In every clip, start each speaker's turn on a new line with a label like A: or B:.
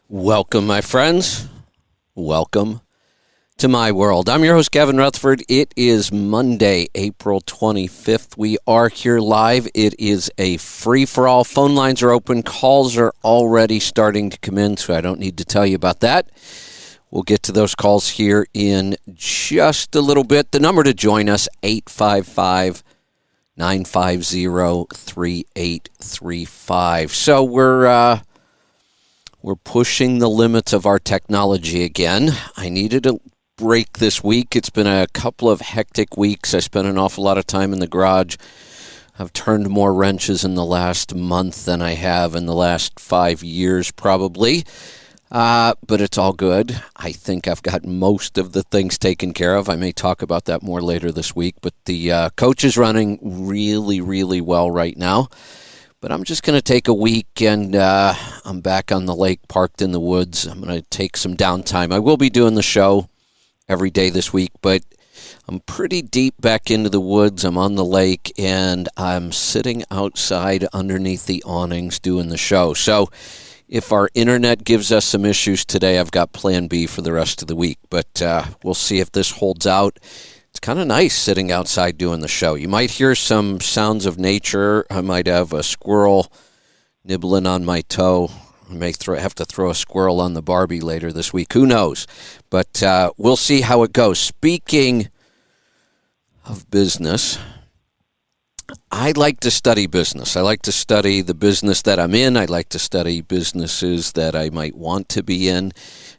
A: Welcome, my friends. Welcome to my world. I'm your host, Gavin Rutherford. It is Monday, April 25th. We are here live. It is a free-for-all. Phone lines are open. Calls are already starting to come in, so I don't need to tell you about that. We'll get to those calls here in just a little bit. The number to join us, 855-950-3835. So we're pushing the limits of our technology again. I needed a break this week. It's been a couple of hectic weeks. I spent an awful lot of time in the garage. I've turned more wrenches in the last month than I have in the last 5 years probably. But it's all good. I think I've got most of the things taken care of. I may talk about that more later this week. But the coach is running really, really well right now. But I'm just going to take a week, and I'm back on the lake, parked in the woods. I'm going to take some downtime. I will be doing the show every day this week, but I'm pretty deep back into the woods. I'm on the lake, and I'm sitting outside underneath the awnings doing the show. So if our internet gives us some issues today, I've got plan B for the rest of the week. But we'll see if this holds out. It's kind of nice sitting outside doing the show. You might hear some sounds of nature. I might have a squirrel nibbling on my toe. I may have to throw a squirrel on the Barbie later this week. Who knows? But we'll see how it goes. Speaking of business, I like to study business. I like to study the business that I'm in. I like to study businesses that I might want to be in.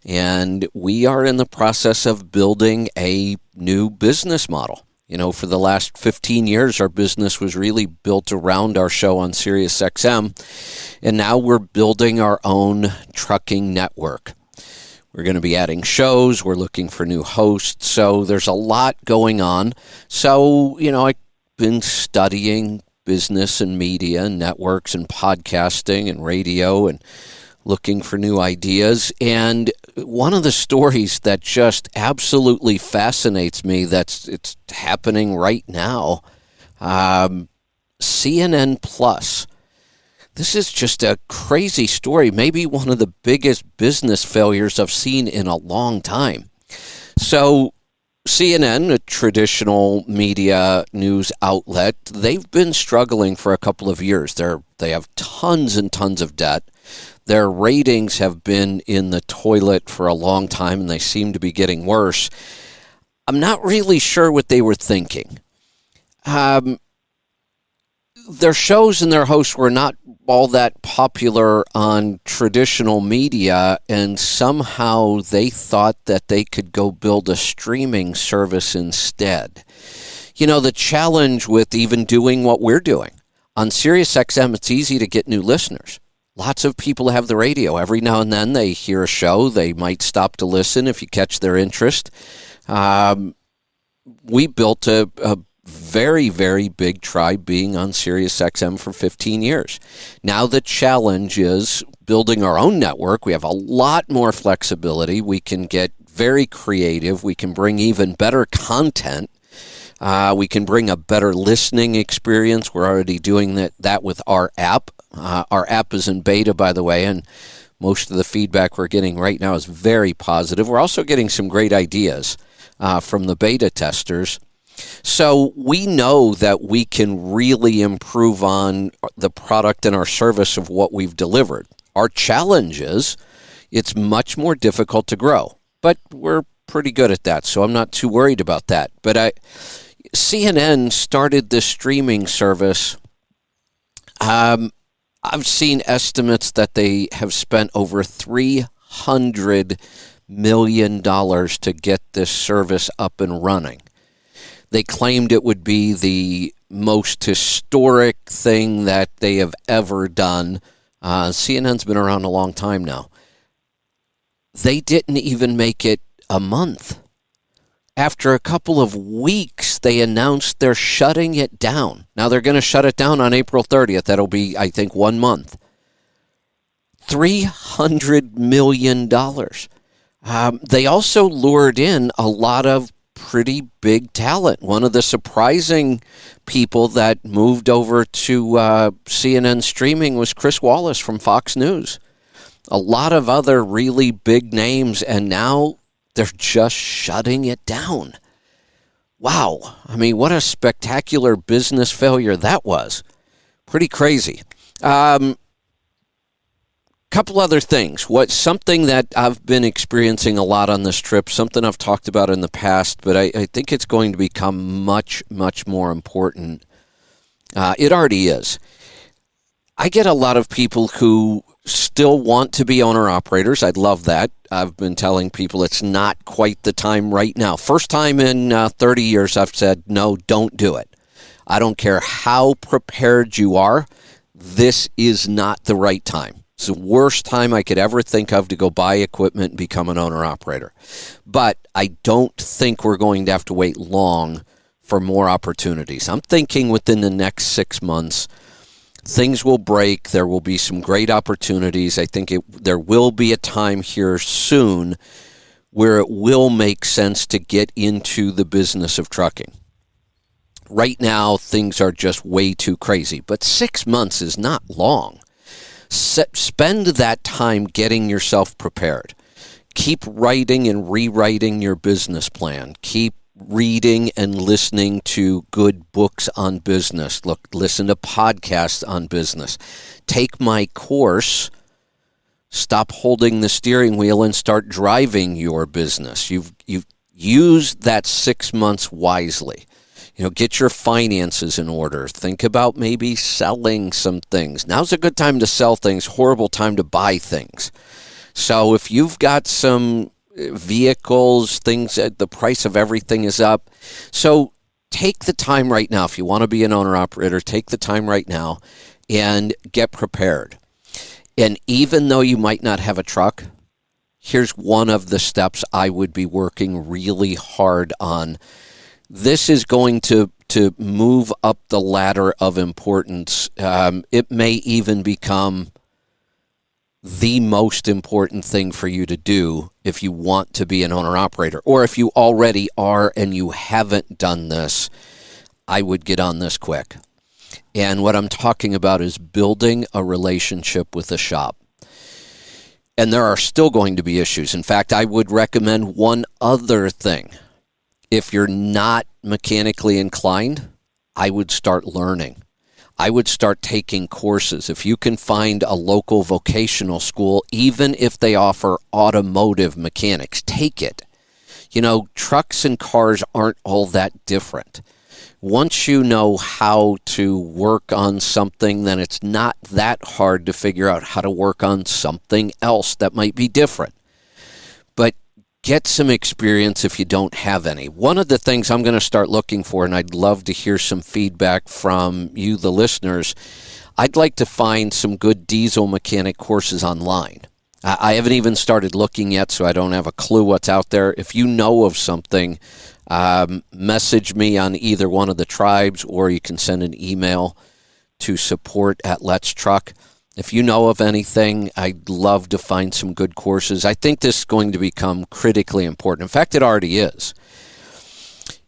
A: And we are in the process of building a new business model. You know, for the last 15 years, our business was really built around our show on SiriusXM. And now we're building our own trucking network. We're going to be adding shows. We're looking for new hosts. So there's a lot going on. So, you know, I've been studying business and media and networks and podcasting and radio and looking for new ideas. And one of the stories that just absolutely fascinates me, it's happening right now, CNN Plus. This is just a crazy story, maybe one of the biggest business failures I've seen in a long time. So CNN, a traditional media news outlet, they've been struggling for a couple of years. They have tons and tons of debt. Their ratings have been in the toilet for a long time, and they seem to be getting worse. I'm not really sure what they were thinking. Their shows and their hosts were not all that popular on traditional media, and somehow they thought that they could go build a streaming service instead. You know, the challenge with even doing what we're doing, on SiriusXM, it's easy to get new listeners. Lots of people have the radio. Every now and then they hear a show. They might stop to listen if you catch their interest. We built a very, very big tribe being on SiriusXM for 15 years. Now the challenge is building our own network. We have a lot more flexibility. We can get very creative. We can bring even better content. We can bring a better listening experience. We're already doing that with our app. Our app is in beta, by the way, and most of the feedback we're getting right now is very positive. We're also getting some great ideas from the beta testers. So we know that we can really improve on the product and our service of what we've delivered. Our challenge is it's much more difficult to grow, but we're pretty good at that, so I'm not too worried about that. But CNN started this streaming service. I've seen estimates that they have spent over $300 million to get this service up and running. They claimed it would be the most historic thing that they have ever done. CNN's been around a long time now. They didn't even make it a month. After a couple of weeks, they announced they're shutting it down. Now, they're going to shut it down on April 30th. That'll be, I think, 1 month. $300 million. They also lured in a lot of pretty big talent. One of the surprising people that moved over to CNN streaming was Chris Wallace from Fox News. a lot of other really big names, and now they're just shutting it down. Wow. I mean, what a spectacular business failure that was. Pretty crazy. Couple other things. Something that I've been experiencing a lot on this trip, something I've talked about in the past, but I think it's going to become much, much more important. It already is. I get a lot of people who still want to be owner-operators. I'd love that. I've been telling people it's not quite the time right now. First time in 30 years I've said, no, don't do it. I don't care how prepared you are. This is not the right time. It's the worst time I could ever think of to go buy equipment and become an owner-operator. But I don't think we're going to have to wait long for more opportunities. I'm thinking within the next 6 months, things will break. There will be some great opportunities. I think there will be a time here soon where it will make sense to get into the business of trucking. Right now, things are just way too crazy. But 6 months is not long. Spend that time getting yourself prepared. Keep writing and rewriting your business plan. Keep reading and listening to good books on business. Listen to podcasts on business. Take my course, Stop Holding the Steering Wheel and Start Driving Your Business. You've used that 6 months wisely. Get your finances in order. Think about maybe selling some things. Now's a good time to sell things, horrible time to buy things. So if you've got some vehicles, things, the price of everything is up. So take the time right now. If you want to be an owner-operator, take the time right now and get prepared. And even though you might not have a truck, here's one of the steps I would be working really hard on. This is going to move up the ladder of importance. It may even become the most important thing for you to do if you want to be an owner-operator. Or if you already are and you haven't done this, I would get on this quick. And what I'm talking about is building a relationship with the shop. And there are still going to be issues. In fact, I would recommend one other thing. If you're not mechanically inclined, I would start learning. I would start taking courses. If you can find a local vocational school, even if they offer automotive mechanics, take it. Trucks and cars aren't all that different. Once you know how to work on something, then it's not that hard to figure out how to work on something else that might be different. But get some experience if you don't have any. One of the things I'm going to start looking for, and I'd love to hear some feedback from you, the listeners, I'd like to find some good diesel mechanic courses online. I haven't even started looking yet, so I don't have a clue what's out there. If you know of something, message me on either one of the tribes, or you can send an email to support@Let'sTruck. If you know of anything, I'd love to find some good courses. I think this is going to become critically important. In fact, it already is.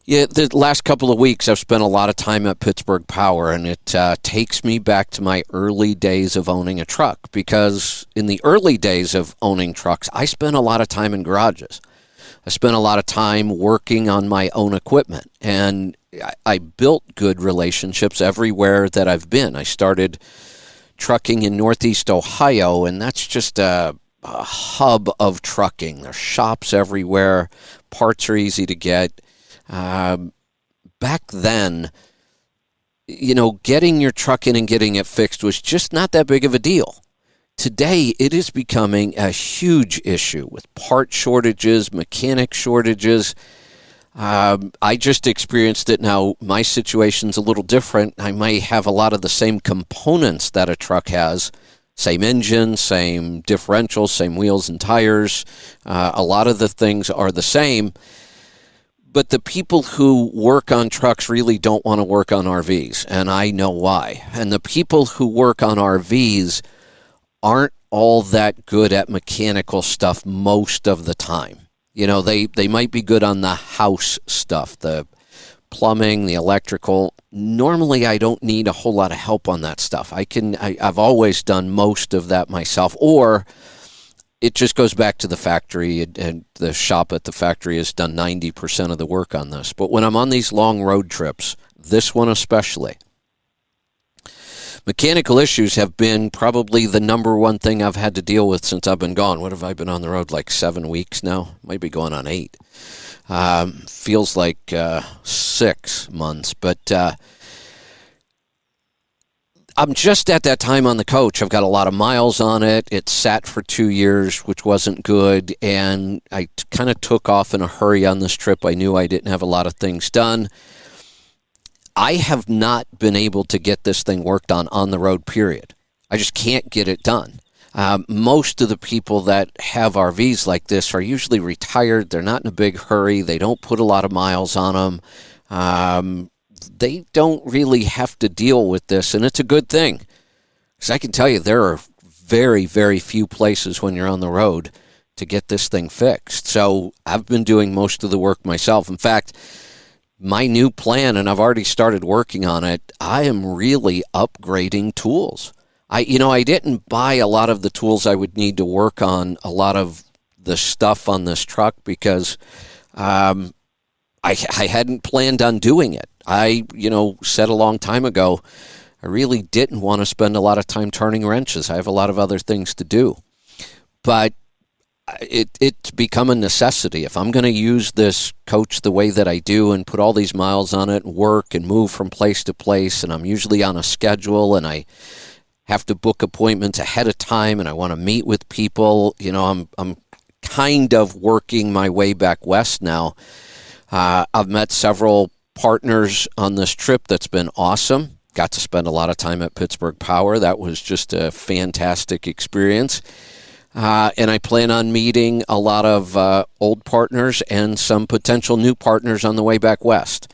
A: The last couple of weeks, I've spent a lot of time at Pittsburgh Power, and it takes me back to my early days of owning a truck, because in the early days of owning trucks, I spent a lot of time in garages. I spent a lot of time working on my own equipment, and I built good relationships everywhere that I've been. I started trucking in Northeast Ohio, and that's just a hub of trucking. There's shops everywhere. Parts are easy to get. Back then, getting your truck in and getting it fixed was just not that big of a deal. Today, it is becoming a huge issue with part shortages, mechanic shortages. I just experienced it. Now, my situation's a little different. I may have a lot of the same components that a truck has. Same engine, same differentials, same wheels and tires. A lot of the things are the same. But the people who work on trucks really don't want to work on RVs, and I know why. And the people who work on RVs aren't all that good at mechanical stuff most of the time. They might be good on the house stuff, the plumbing, the electrical. Normally, I don't need a whole lot of help on that stuff. I've always done most of that myself. Or it just goes back to the factory, and the shop at the factory has done 90% of the work on this. But when I'm on these long road trips, this one especially, mechanical issues have been probably the number one thing I've had to deal with since I've been gone. What have I been on the road, like 7 weeks now? Might be going on 8. Feels like 6 months, but I'm just at that time on the coach. I've got a lot of miles on it. It sat for 2 years, which wasn't good, and I kind of took off in a hurry on this trip. I knew I didn't have a lot of things done. I have not been able to get this thing worked on the road, period. I just can't get it done. Most of the people that have RVs like this are usually retired. They're not in a big hurry. They don't put a lot of miles on them. They don't really have to deal with this, and it's a good thing. Because I can tell you there are very, very few places when you're on the road to get this thing fixed. So I've been doing most of the work myself. In fact, my new plan, and I've already started working on it, I am really upgrading tools. I didn't buy a lot of the tools I would need to work on a lot of the stuff on this truck because I hadn't planned on doing it. I said a long time ago, I really didn't want to spend a lot of time turning wrenches. I have a lot of other things to do. But it's become a necessity. If I'm going to use this coach the way that I do and put all these miles on it and work and move from place to place, and I'm usually on a schedule and I have to book appointments ahead of time and I want to meet with people, I'm kind of working my way back west now. I've met several partners on this trip that's been awesome. Got to spend a lot of time at Pittsburgh Power. That was just a fantastic experience. And I plan on meeting a lot of old partners and some potential new partners on the way back west.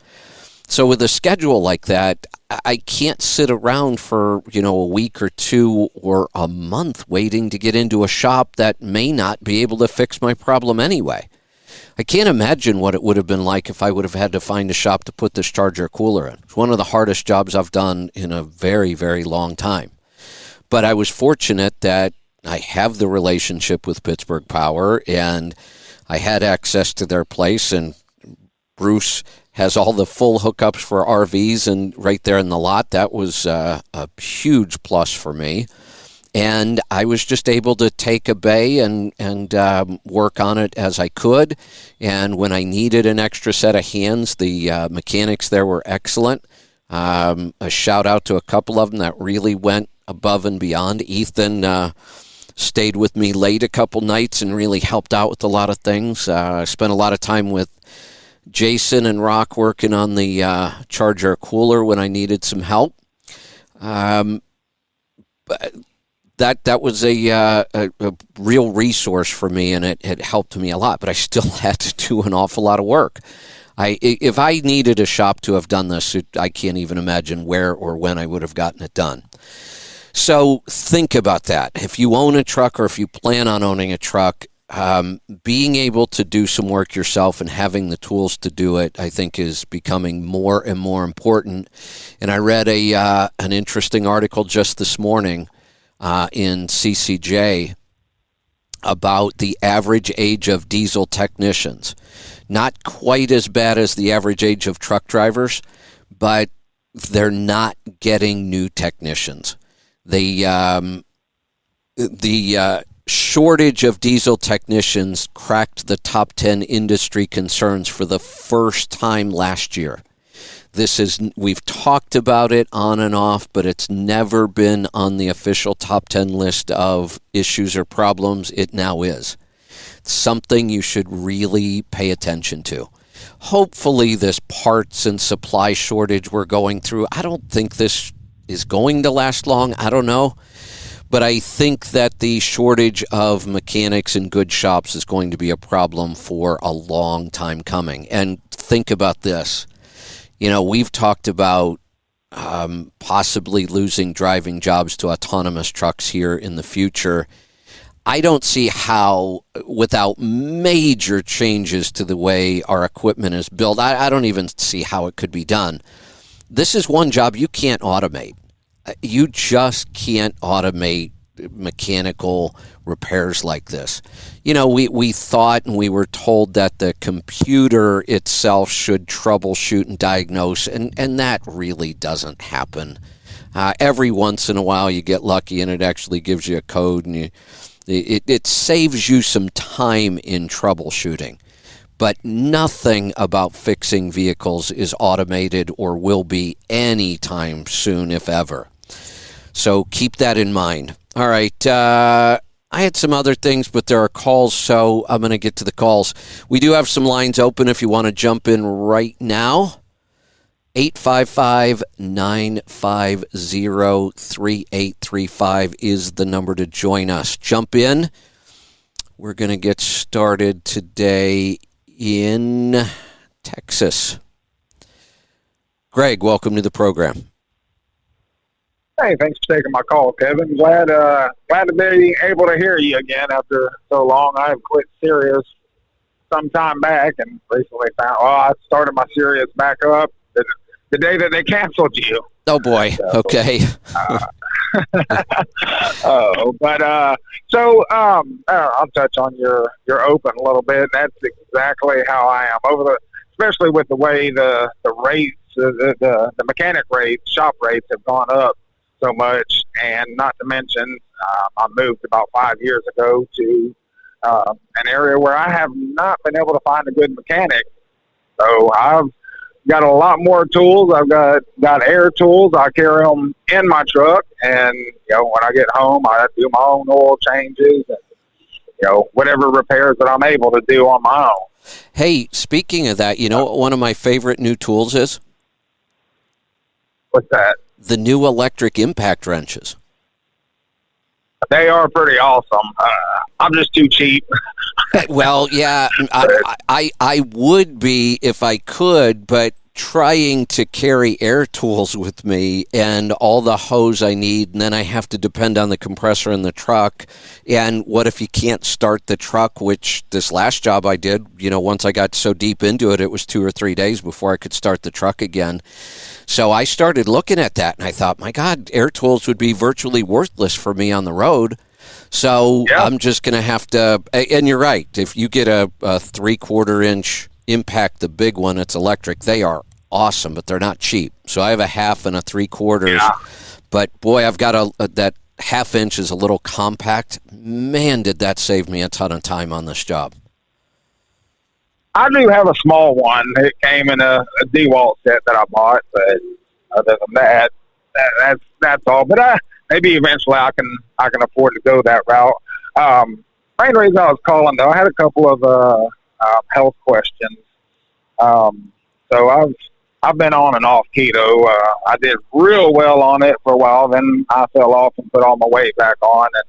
A: So with a schedule like that, I can't sit around for, a week or 2 or a month waiting to get into a shop that may not be able to fix my problem anyway. I can't imagine what it would have been like if I would have had to find a shop to put this charger cooler in. It's one of the hardest jobs I've done in a very, very long time. But I was fortunate that I have the relationship with Pittsburgh Power, and I had access to their place, and Bruce has all the full hookups for RVs and right there in the lot. That was a huge plus for me. And I was just able to take a bay and work on it as I could. And when I needed an extra set of hands, the mechanics there were excellent. A shout out to a couple of them that really went above and beyond. Ethan stayed with me late a couple nights and really helped out with a lot of things. I spent a lot of time with Jason and Rock working on the charger cooler when I needed some help. But that was a real resource for me, and it helped me a lot. But I still had to do an awful lot of work. If I needed a shop to have done this, I can't even imagine where or when I would have gotten it done. So think about that. If you own a truck or if you plan on owning a truck, being able to do some work yourself and having the tools to do it, I think, is becoming more and more important. And I read an interesting article just this morning in CCJ about the average age of diesel technicians. Not quite as bad as the average age of truck drivers, but they're not getting new technicians. The shortage of diesel technicians cracked the top 10 industry concerns for the first time last year. We've talked about it on and off, but it's never been on the official top 10 list of issues or problems. It now is. Something you should really pay attention to. Hopefully this parts and supply shortage we're going through, I don't think this is going to last long. I don't know. But I think that the shortage of mechanics in good shops is going to be a problem for a long time coming. And think about this. We've talked about possibly losing driving jobs to autonomous trucks here in the future. I don't see how, without major changes to the way our equipment is built, I don't even see how it could be done. This is one job you can't automate. You just can't automate mechanical repairs like this. We thought and we were told that the computer itself should troubleshoot and diagnose, and that really doesn't happen. Every once in a while you get lucky and it actually gives you a code, and it saves you some time in troubleshooting. But nothing about fixing vehicles is automated or will be anytime soon, if ever. So keep that in mind. All right. I had some other things, but there are calls, so I'm going to get to the calls. We do have some lines open if you want to jump in right now. 855-950-3835 is the number to join us. Jump in. We're going to get started today in Texas. Greg, welcome to the program.
B: Hey, thanks for taking my call, Kevin. Glad to be able to hear you again after so long. I have quit Sirius some time back and recently found, I started my Sirius back up the day that they canceled you.
A: Oh, boy. Okay.
B: I'll touch on your open a little bit. That's exactly how I am especially with the way the rates, the mechanic rates, shop rates have gone up so much, and not to mention, I moved about 5 years ago to an area where I have not been able to find a good mechanic. So I've got a lot more tools. I've got air tools. I carry them in my truck, and when I get home, I do my own oil changes and whatever repairs that I'm able to do on my own.
A: Hey, speaking of that, what one of my favorite new tools is?
B: What's that?
A: The new electric impact wrenches.
B: They are pretty awesome. I'm just too cheap.
A: Well, yeah, I would be if I could, but trying to carry air tools with me and all the hose I need, and then I have to depend on the compressor in the truck. And what if you can't start the truck, which this last job I did, once I got so deep into it, it was 2 or 3 days before I could start the truck again. So I started looking at that, and I thought, my God, air tools would be virtually worthless for me on the road. So yep. I'm just going to have to, and you're right, if you get a 3/4 inch impact, the big one, it's electric, they are awesome, but they're not cheap. So I have a 1/2 and a 3/4. Yeah. But boy, I've got that 1/2 inch is a little compact. Man, did that save me a ton of time on this job.
B: I do have a small one. It came in a DeWalt set that I bought, but other than that, that's all. But maybe eventually I can afford to go that route. Main reason I was calling, though, I had a couple of health questions. So I've been on and off keto. I did real well on it for a while, then I fell off and put all my weight back on, and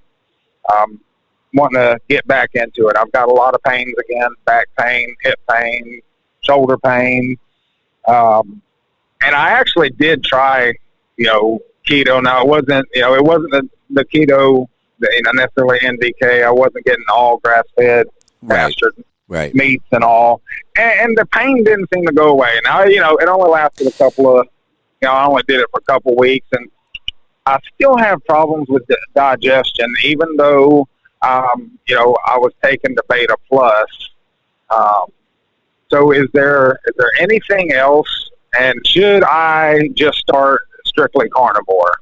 B: wanting to get back into it. I've got a lot of pains again: back pain, hip pain, shoulder pain. And I actually did try, keto. Now it wasn't the keto, necessarily NDK. I wasn't getting all grass-fed, pastured meats and all. And the pain didn't seem to go away. Now, it only lasted a couple of, I only did it for a couple of weeks, and I still have problems with digestion, even though, I was taking the Beta Plus. So is there anything else, and should I just start strictly carnivore?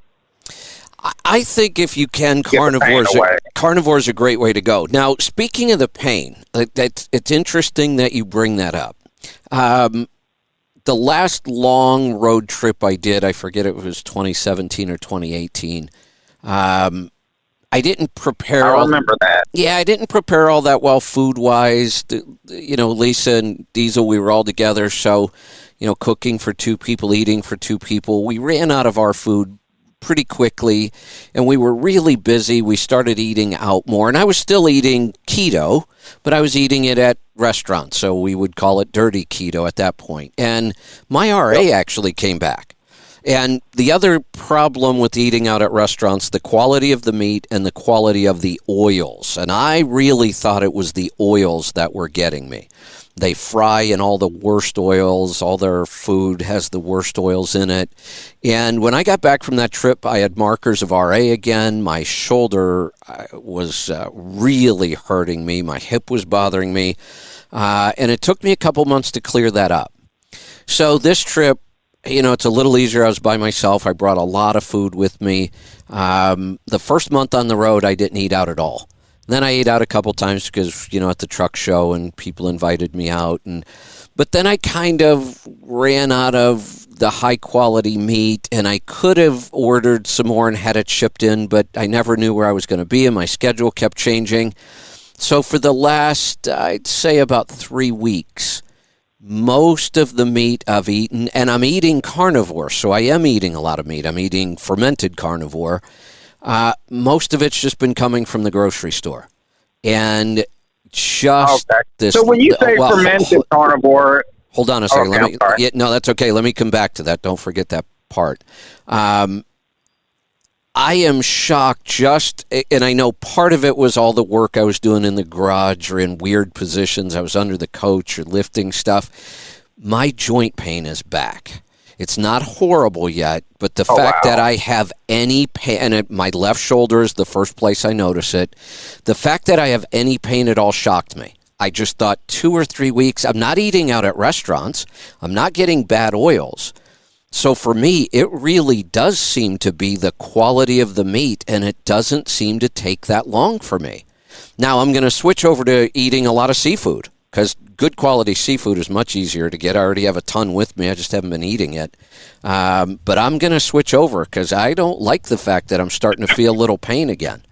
A: I think if you can, carnivore is a great way to go. Now, speaking of the pain, it's interesting that you bring that up. The last long road trip I did, I forget it was 2017 or 2018. I didn't prepare.
B: I remember that.
A: Yeah, I didn't prepare all that well food-wise. Lisa and Diesel, we were all together, so cooking for 2 people, eating for 2 people. We ran out of our food pretty quickly, and we were really busy. We started eating out more, and I was still eating keto, but I was eating it at restaurants, so we would call it dirty keto at that point. And my RA actually came back. And the other problem with eating out at restaurants, the quality of the meat and the quality of the oils. And I really thought it was the oils that were getting me. They fry in all the worst oils. All their food has the worst oils in it. And when I got back from that trip, I had markers of RA again. My shoulder was really hurting me. My hip was bothering me. And it took me a couple months to clear that up. So this trip, it's a little easier. I was by myself. I brought a lot of food with me. The first month on the road, I didn't eat out at all. Then I ate out a couple times because, at the truck show and people invited me out. But then I kind of ran out of the high quality meat, and I could have ordered some more and had it shipped in, but I never knew where I was going to be, and my schedule kept changing. So for the last, I'd say about 3 weeks, most of the meat I've eaten, and I'm eating carnivore, so I am eating a lot of meat. I'm eating fermented carnivore. Most of it's just been coming from the grocery store. And just this...
B: So when you say fermented carnivore...
A: Hold on a second.
B: Okay,
A: no, that's okay. Let me come back to that. Don't forget that part. I am shocked and I know part of it was all the work I was doing in the garage or in weird positions. I was under the coach or lifting stuff. My joint pain is back. It's not horrible yet, but the fact that I have any pain, and my left shoulder is the first place I notice it, the fact that I have any pain at all shocked me. I just thought 2 or 3 weeks, I'm not eating out at restaurants, I'm not getting bad oils. So for me, it really does seem to be the quality of the meat, and it doesn't seem to take that long for me. Now, I'm going to switch over to eating a lot of seafood, because good quality seafood is much easier to get. I already have a ton with me. I just haven't been eating it. But I'm going to switch over, because I don't like the fact that I'm starting to feel a little pain again.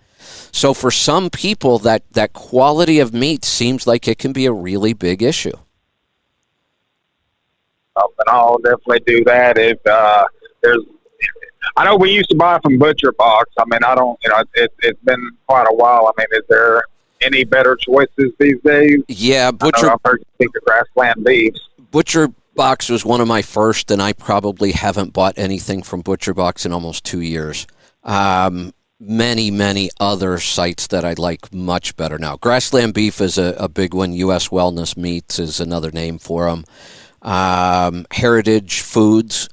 A: So for some people, that quality of meat seems like it can be a really big issue.
B: And I'll definitely do that if I know we used to buy from Butcher Box. I mean, I don't, it's been quite a while. I mean, is there any better choices these days?
A: Yeah,
B: I've heard you speak of Grassland beefs.
A: Butcher Box was one of my first, and I probably haven't bought anything from Butcher Box in almost 2 years. Many other sites that I like much better now. Grassland Beef is a big one. U.S. Wellness Meats is another name for them. Heritage Foods.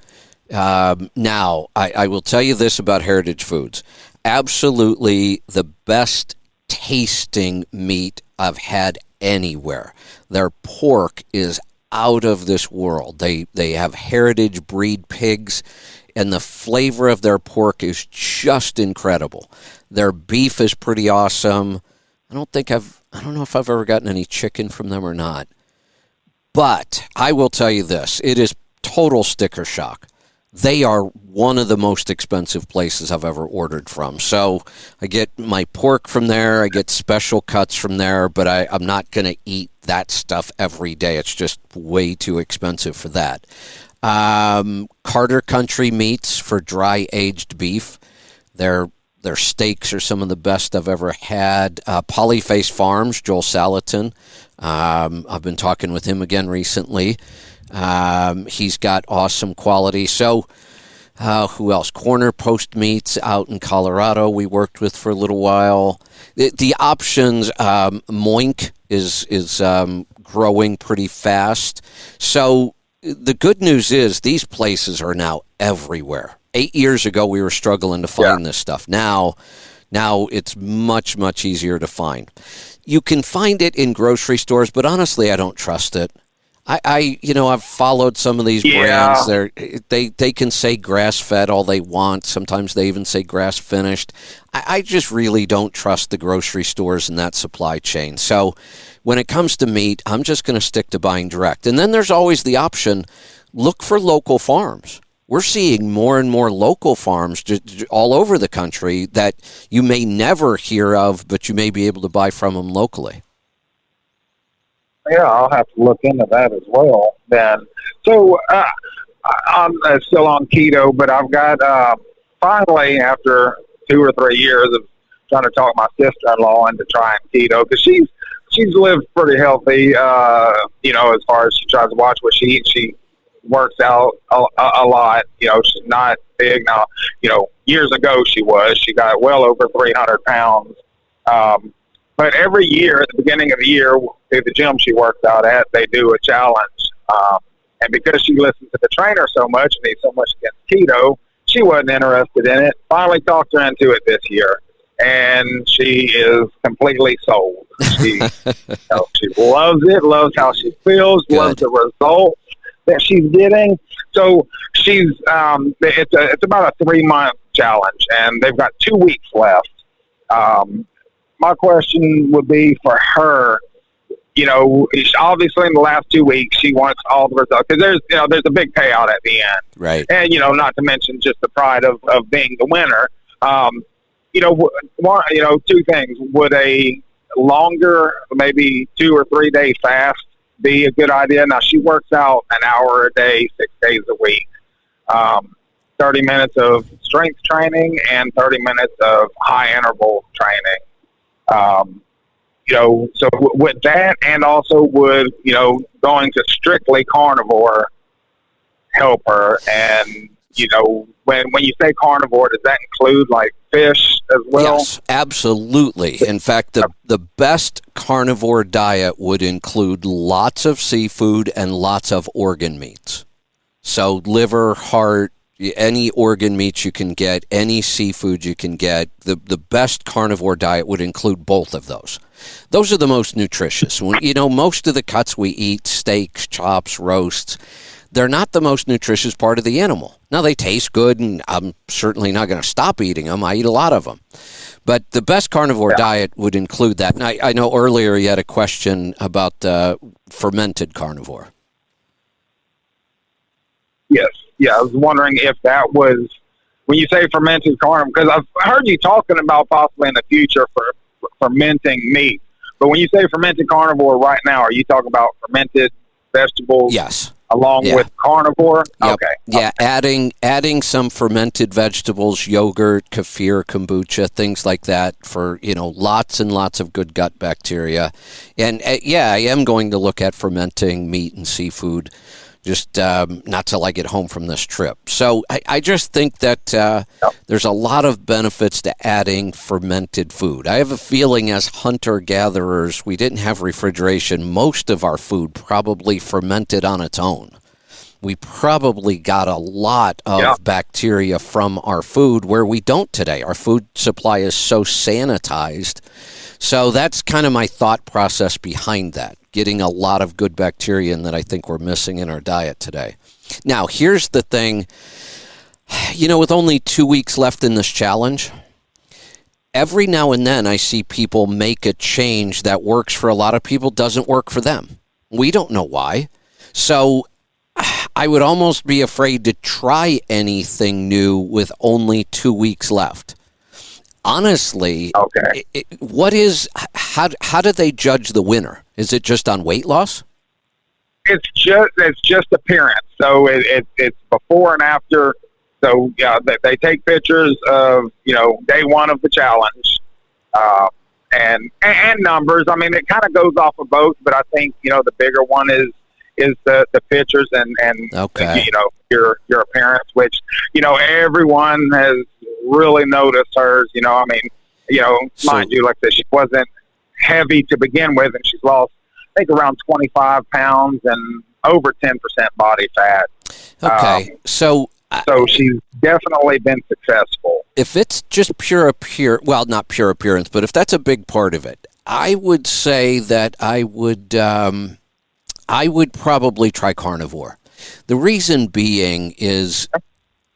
A: Now, I will tell you this about Heritage Foods. Absolutely the best tasting meat I've had anywhere. Their pork is out of this world. They have heritage breed pigs, and the flavor of their pork is just incredible. Their beef is pretty awesome. I don't know if I've ever gotten any chicken from them or not. But I will tell you this, it is total sticker shock. They are one of the most expensive places I've ever ordered from. So I get my pork from there, I get special cuts from there, but I'm not going to eat that stuff every day. It's just way too expensive for that. Carter Country Meats for dry aged beef. Their steaks are some of the best I've ever had. Polyface Farms, Joel Salatin. I've been talking with him again recently. He's got awesome quality. So, who else? Corner Post Meats out in Colorado we worked with for a little while. The options, Moink is growing pretty fast. So the good news is these places are now everywhere. 8 years ago, we were struggling to find this stuff. Now it's much, much easier to find. You can find it in grocery stores, but honestly, I don't trust it. I've followed some of these brands. They can say grass-fed all they want. Sometimes they even say grass-finished. I just really don't trust the grocery stores and that supply chain. So when it comes to meat, I'm just going to stick to buying direct. And then there's always the option, look for local farms. We're seeing more and more local farms all over the country that you may never hear of, but you may be able to buy from them locally.
B: Yeah, I'll have to look into that as well then. So I'm still on keto, but I've got finally, after 2 or 3 years of trying to talk my sister-in-law into trying keto, because she's lived pretty healthy, as far as she tries to watch what she eats. She works out a lot. She's not big now. Years ago she got well over 300 pounds. But every year at the beginning of the year, at the gym she works out at, they do a challenge. And because she listens to the trainer so much and he's so much against keto, she wasn't interested in it. Finally talked her into it this year, and she is completely sold. She, she loves it, loves how she feels,
A: Good.
B: loves the results that she's getting. So she's it's about a 3-month challenge, and they've got 2 weeks left. My question would be for her. Obviously in the last 2 weeks, she wants all the results because there's a big payout at the end,
A: Right.
B: and not to mention just the pride of being the winner. Two things: would a longer, maybe 2 or 3 day fast be a good idea? Now she works out an hour a day, 6 days a week, 30 minutes of strength training and 30 minutes of high interval training. So with that, and also would, going to strictly carnivore help her? And, when you say carnivore, does that include like fish as well?
A: Yes, absolutely. In fact, the best carnivore diet would include lots of seafood and lots of organ meats. So liver, heart, any organ meats you can get, any seafood you can get. The best carnivore diet would include both of those. Those are the most nutritious. Most of the cuts we eat, steaks, chops, roasts, they're not the most nutritious part of the animal. Now, they taste good, and I'm certainly not going to stop eating them. I eat a lot of them. But the best carnivore diet would include that. And I know earlier you had a question about fermented carnivore.
B: Yes. Yeah, I was wondering if that was, when you say fermented carnivore, because I've heard you talking about possibly in the future for fermenting meat. But when you say fermented carnivore right now, are you talking about fermented vegetables?
A: Yes.
B: Along with carnivore?
A: Yep.
B: Okay.
A: Yeah, adding some fermented vegetables, yogurt, kefir, kombucha, things like that for, lots and lots of good gut bacteria. And I am going to look at fermenting meat and seafood, just not till I get home from this trip. So I just think that there's a lot of benefits to adding fermented food. I have a feeling as hunter-gatherers, we didn't have refrigeration. Most of our food probably fermented on its own. We probably got a lot of bacteria from our food where we don't today. Our food supply is so sanitized. So that's kind of my thought process behind that. Getting a lot of good bacteria in that I think we're missing in our diet today. Now, here's the thing. With only 2 weeks left in this challenge, every now and then I see people make a change that works for a lot of people, doesn't work for them. We don't know why. So I would almost be afraid to try anything new with only 2 weeks left. Honestly,
B: okay.
A: How do they judge the winner? Is it just on weight loss?
B: It's just appearance. So it's before and after. So they take pictures of day one of the challenge, and numbers. I mean, it kind of goes off of both, but I think the bigger one is the pictures and
A: okay.
B: Your appearance, which everyone has really noticed hers. Mind you, like this, she wasn't heavy to begin with, and she's lost, I think, around 25 pounds and over 10% body fat.
A: Okay, so
B: she's definitely been successful.
A: If it's just not pure appearance, but if that's a big part of it, I would say that I would probably try carnivore. The reason being is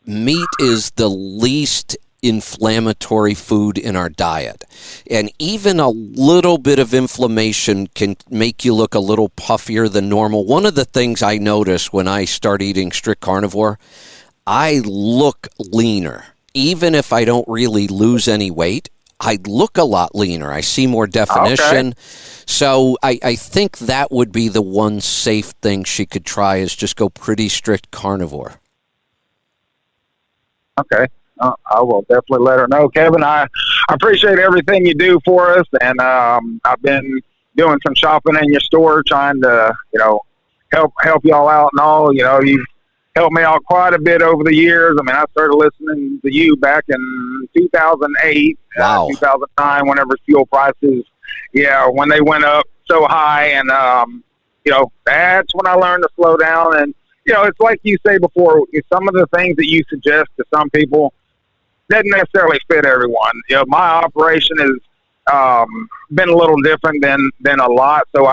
A: meat is the least inflammatory food in our diet. And even a little bit of inflammation can make you look a little puffier than normal. One of the things I notice when I start eating strict carnivore, I look leaner. Even if I don't really lose any weight, I look a lot leaner. I see more definition.
B: Okay.
A: So I think that would be the one safe thing she could try, is just go pretty strict carnivore.
B: Okay. I will definitely let her know. Kevin, I appreciate everything you do for us, and I've been doing some shopping in your store, trying to help y'all out and all. You've helped me out quite a bit over the years. I mean, I started listening to you back in 2008,
A: Wow.
B: 2009, whenever fuel prices, when they went up so high. And, that's when I learned to slow down. And, it's like you say before, some of the things that you suggest to some people doesn't necessarily fit everyone. My operation has been a little different than a lot. So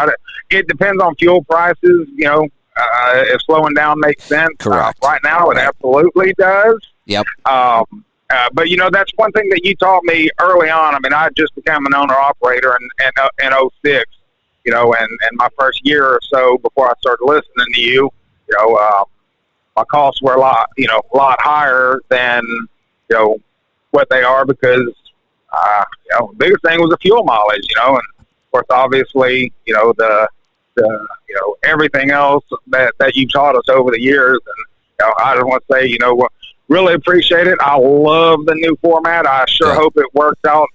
B: it depends on fuel prices, if slowing down makes sense.
A: Correct.
B: Right now, it absolutely does.
A: Yep.
B: But, that's one thing that you taught me early on. I mean, I just became an owner-operator in 06, and my first year or so before I started listening to you, my costs were a lot higher than, what they are because, the biggest thing was the fuel mileage, and of course, obviously, the everything else that you taught us over the years. And, I just want to say, really appreciate it. I love the new format. I sure hope it works out,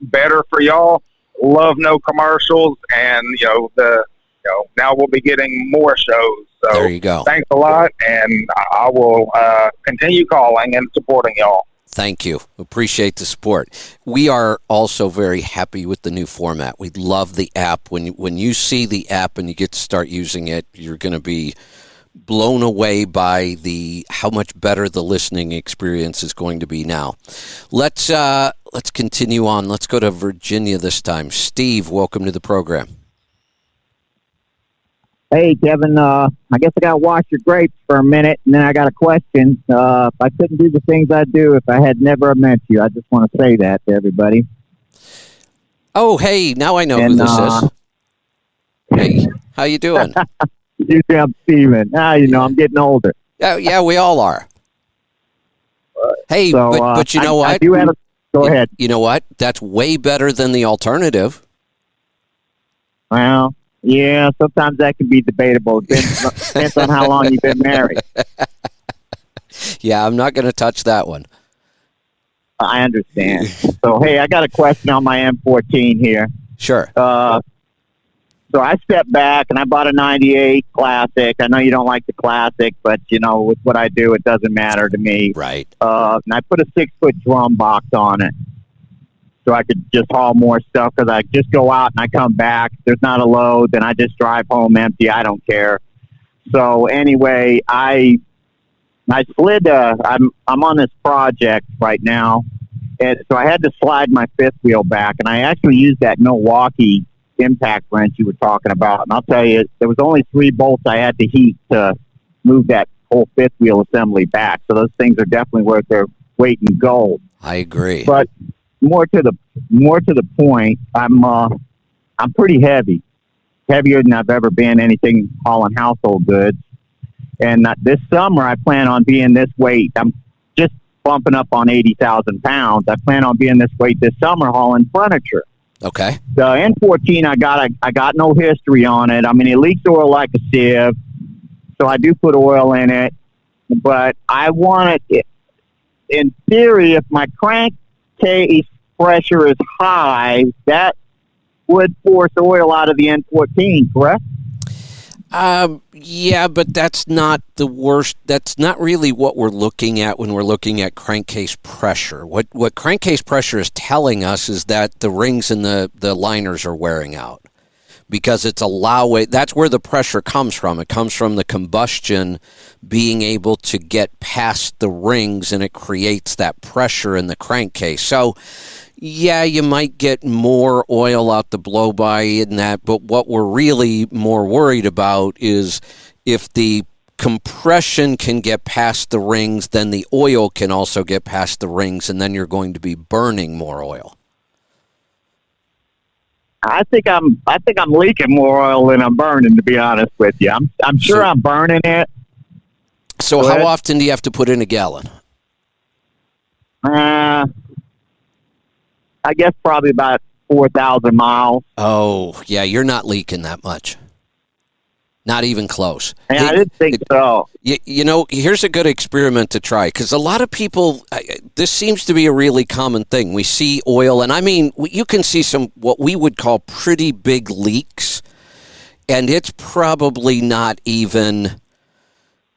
B: better for y'all. Love no commercials and, now we'll be getting more shows. So
A: there you go.
B: Thanks a lot. And I will continue calling and supporting y'all.
A: Thank you. Appreciate the support. We are also very happy with the new format. We love the app. When you see the app and you get to start using it, you're going to be blown away by how much better the listening experience is going to be now. Let's continue on. Let's go to Virginia this time. Steve, welcome to the program.
C: Hey, Kevin, I guess I got to wash your grapes for a minute, and then I got a question. I couldn't do the things I do if I had never met you. I just want to say that to everybody.
A: Oh, hey, now I know who this is. Hey, how you doing?
C: Usually I'm Steven. I'm getting older.
A: Yeah, we all are. Hey,
C: So,
A: but you know what?
C: I do have go ahead.
A: You know what? That's way better than the alternative.
C: Well, yeah, sometimes that can be debatable. Depends on how long you've been married.
A: Yeah, I'm not going to touch that one.
C: I understand. So, hey, I got a question on my M14 here.
A: Sure.
C: So I stepped back and I bought a 98 Classic. I know you don't like the Classic, but, with what I do, it doesn't matter to me.
A: Right.
C: And I put a 6-foot drum box on it so I could just haul more stuff because I just go out and I come back. There's not a load. Then I just drive home empty. I don't care. So anyway, I slid. I'm on this project right now. And so I had to slide my fifth wheel back. And I actually used that Milwaukee impact wrench you were talking about. And I'll tell you, there was only 3 bolts I had to heat to move that whole fifth wheel assembly back. So those things are definitely worth their weight in gold.
A: I agree.
C: But more to the point, I'm pretty heavy, heavier than I've ever been anything hauling household goods. And this summer, I plan on being this weight. I'm just bumping up on 80,000 pounds. I plan on being this weight this summer hauling furniture.
A: Okay.
C: The N14, I got no history on it. I mean, it leaks oil like a sieve, so I do put oil in it. But I want it, in theory, if my crankcase pressure is high, that would force oil out of the N14, correct?
A: Yeah, but that's not the worst. That's not really what we're looking at when we're looking at crankcase pressure. What crankcase pressure is telling us is that the rings and the liners are wearing out because that's where the pressure comes from. It comes from the combustion being able to get past the rings, and it creates that pressure in the crankcase. So, yeah, you might get more oil out the blow-by in that, but what we're really more worried about is if the compression can get past the rings, then the oil can also get past the rings, and then you're going to be burning more oil.
C: I think I'm leaking more oil than I'm burning, to be honest with you. I'm sure I'm burning it.
A: So how often do you have to put in a gallon?
C: I guess probably about 4,000 miles.
A: Oh, yeah, you're not leaking that much. Not even close.
C: Yeah, I didn't think so.
A: Here's a good experiment to try, because a lot of people, this seems to be a really common thing. We see oil, and I mean, you can see some what we would call pretty big leaks, and it's probably not even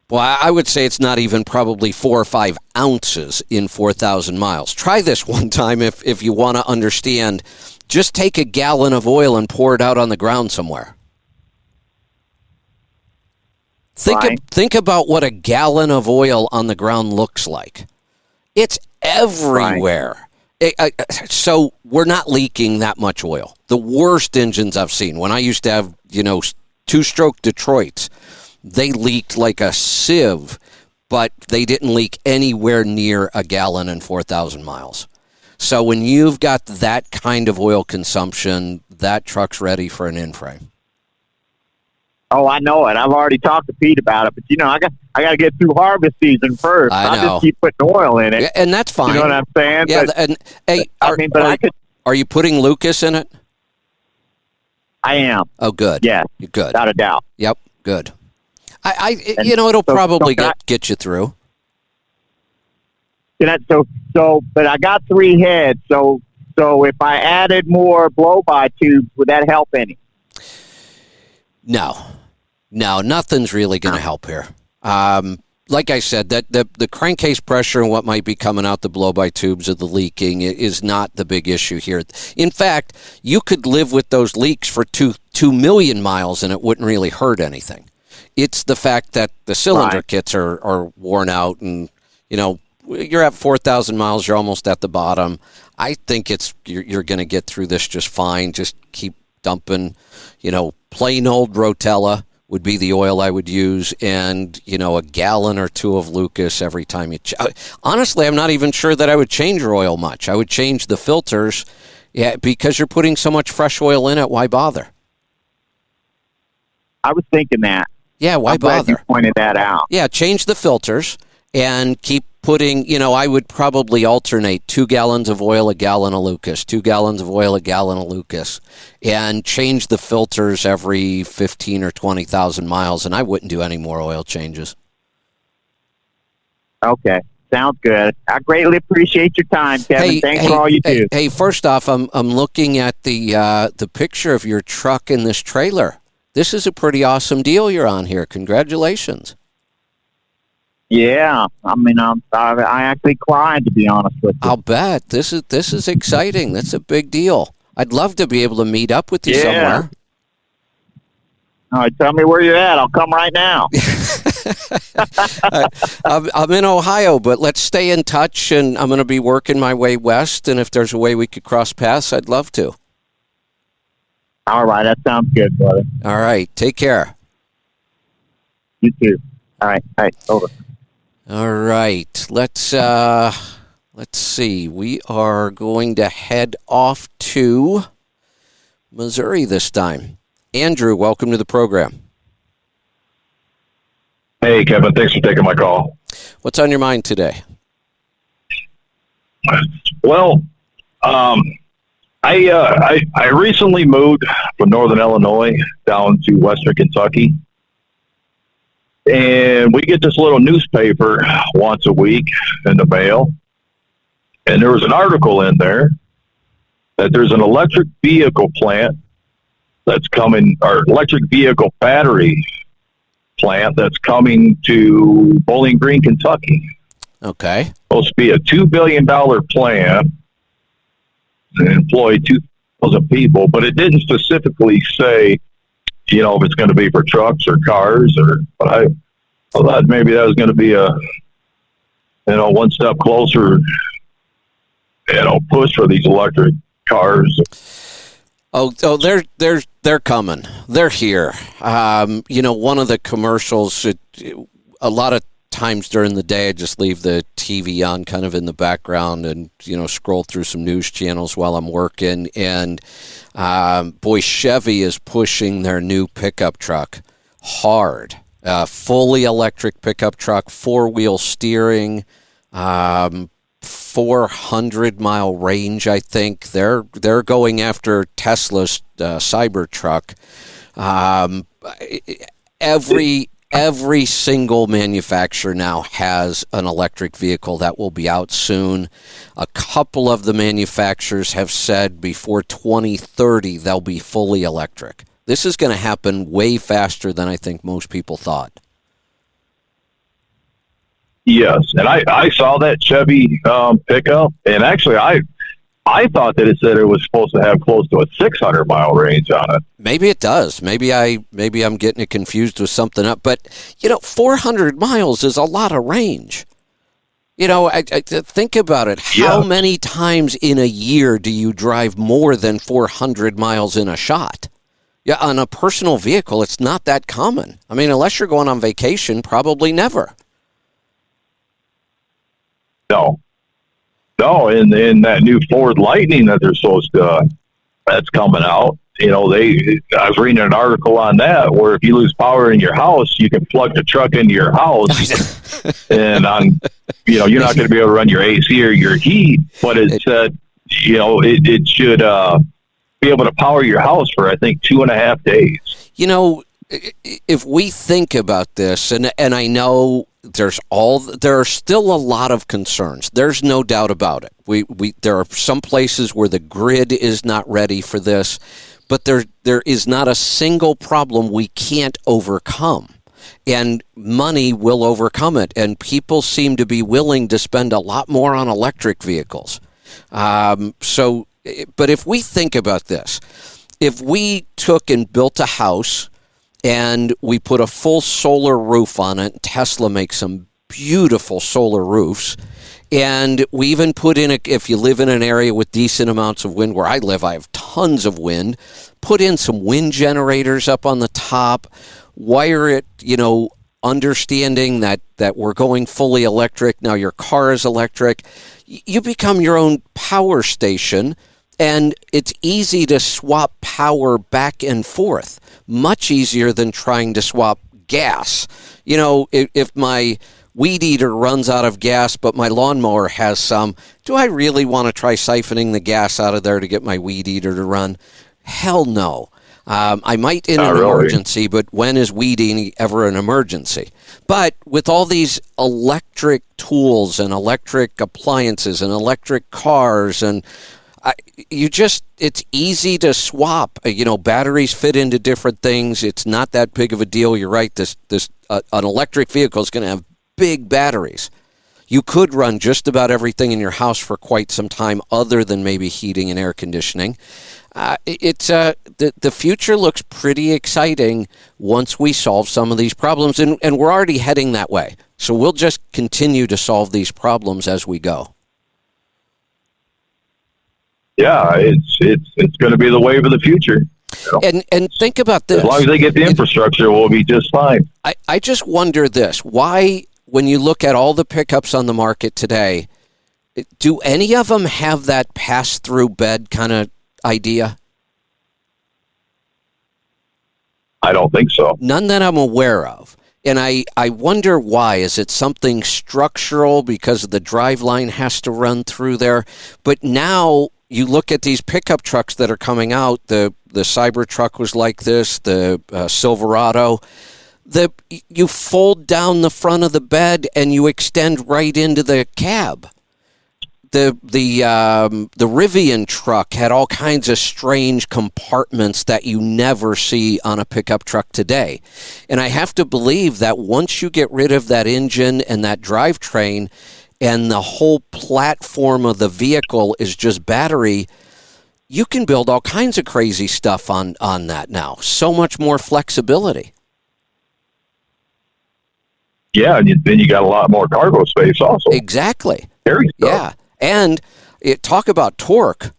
A: Well, I would say it's not even probably 4 or 5 ounces in 4,000 miles. Try this one time if you want to understand. Just take a gallon of oil and pour it out on the ground somewhere. Think about what a gallon of oil on the ground looks like. It's everywhere. So we're not leaking that much oil. The worst engines I've seen, when I used to have, two-stroke Detroits, they leaked like a sieve, but they didn't leak anywhere near a gallon in 4,000 miles. So when you've got that kind of oil consumption, that truck's ready for an in-frame.
C: Oh, I know it. I've already talked to Pete about it, but I got to get through harvest season first.
A: I know.
C: I'll just keep putting oil in it.
A: Yeah, and that's fine.
C: You know what I'm saying?
A: Yeah,
C: but,
A: and hey, are you putting Lucas in it?
C: I am.
A: Oh, good.
C: Yeah,
A: good.
C: Without a doubt.
A: Yep, good. It'll probably get you through.
C: But I got 3 heads. So if I added more blow-by tubes, would that help any?
A: No, nothing's really going to help here. Like I said, that the crankcase pressure and what might be coming out the blow-by tubes of the leaking is not the big issue here. In fact, you could live with those leaks for 2 million miles and it wouldn't really hurt anything. It's the fact that the cylinder kits are worn out and, you're at 4,000 miles, you're almost at the bottom. I think you're going to get through this just fine. Just keep dumping, plain old Rotella would be the oil I would use, and, a gallon or 2 of Lucas every time you... Honestly, I'm not even sure that I would change your oil much. I would change the filters, because you're putting so much fresh oil in it, why bother?
C: I was thinking that.
A: Yeah, why bother?
C: Glad you pointed that out.
A: Yeah, change the filters and keep putting, I would probably alternate 2 gallons of oil, a gallon of Lucas, 2 gallons of oil, a gallon of Lucas, and change the filters every 15 or 20,000 miles, and I wouldn't do any more oil changes.
C: Okay. Sounds good. I greatly appreciate your time, Kevin. Thanks for all you do.
A: Hey, first off, I'm looking at the picture of your truck in this trailer. This is a pretty awesome deal you're on here. Congratulations.
C: Yeah, I actually cried, to be honest with you.
A: I'll bet. This is exciting. That's a big deal. I'd love to be able to meet up with you somewhere.
C: All right, tell me where you're at. I'll come right now.
A: I'm in Ohio, but let's stay in touch, and I'm going to be working my way west, and if there's a way we could cross paths, I'd love to.
C: All right, that sounds good, brother.
A: All right, take care.
C: You too. All right, over.
A: All right, let's see. We are going to head off to Missouri this time. Andrew, welcome to the program.
D: Hey, Kevin. Thanks for taking my call.
A: What's on your mind today?
D: Well, I recently moved from Northern Illinois down to Western Kentucky. And we get this little newspaper once a week in the mail. And there was an article in there that there's an electric vehicle plant that's coming, or electric vehicle battery plant that's coming to Bowling Green, Kentucky.
A: Okay.
D: Supposed to be a $2 billion plant and employ 2,000 people, but it didn't specifically say, if it's going to be for trucks or cars, but I thought maybe that was going to be a, one step closer, push for these electric cars.
A: Oh, they're coming. They're here. One of the commercials, a lot of times during the day, I just leave the TV on kind of in the background and, scroll through some news channels while I'm working. And, Chevy is pushing their new pickup truck hard. Fully electric pickup truck, 4-wheel steering, 400-mile range, I think. They're going after Tesla's Cybertruck. Every single manufacturer now has an electric vehicle that will be out soon. A couple of the manufacturers have said before 2030 they'll be fully electric. This is going to happen way faster than I think most people thought.
D: Yes, and I saw that Chevy pickup, and actually I thought that it said it was supposed to have close to a 600-mile range on it.
A: Maybe it does. Maybe I'm getting it confused with something up. But 400 miles is a lot of range. I think about it. How many times in a year do you drive more than 400 miles in a shot? Yeah, on a personal vehicle, it's not that common. I mean, unless you're going on vacation, probably never.
D: No, in that new Ford Lightning that they're supposed to, that's coming out. I was reading an article on that where if you lose power in your house, you can plug the truck into your house, and you're not going to be able to run your AC or your heat. But it said, it should be able to power your house for I think 2.5 days.
A: If we think about this, and I know there are still a lot of concerns. There's no doubt about it. There are some places where the grid is not ready for this, but there is not a single problem we can't overcome. And money will overcome it. And people seem to be willing to spend a lot more on electric vehicles. But if we think about this, if we took and built a house and we put a full solar roof on it, Tesla makes some beautiful solar roofs, and we even put in, if you live in an area with decent amounts of wind, where I live, I have tons of wind, put in some wind generators up on the top, wire it, understanding that we're going fully electric. Now your car is electric. You become your own power station, and it's easy to swap power back and forth. Much easier than trying to swap gas. If my weed eater runs out of gas, but my lawnmower has some, do I really want to try siphoning the gas out of there to get my weed eater to run? Hell no. I might in an emergency, but when is weed eating ever an emergency? But with all these electric tools and electric appliances and electric cars and it's easy to swap. Batteries fit into different things. It's not that big of a deal. You're right. An electric vehicle is going to have big batteries. You could run just about everything in your house for quite some time, other than maybe heating and air conditioning. The future looks pretty exciting once we solve some of these problems, and we're already heading that way. So we'll just continue to solve these problems as we go.
D: Yeah, it's going to be the wave of the future.
A: And think about this.
D: As long as they get the infrastructure, we'll be just fine.
A: I just wonder this. Why, when you look at all the pickups on the market today, do any of them have that pass-through bed kind of idea?
D: I don't think so.
A: None that I'm aware of. And I wonder why. Is it something structural because the driveline has to run through there? But now you look at these pickup trucks that are coming out. The Cybertruck was like this, the Silverado. You fold down the front of the bed and you extend right into the cab. The Rivian truck had all kinds of strange compartments that you never see on a pickup truck today. And I have to believe that once you get rid of that engine and that drivetrain and the whole platform of the vehicle is just battery, you can build all kinds of crazy stuff on that now. So much more flexibility.
D: Yeah, and then you got a lot more cargo space also.
A: Exactly.
D: Carry stuff.
A: Yeah. And talk about torque.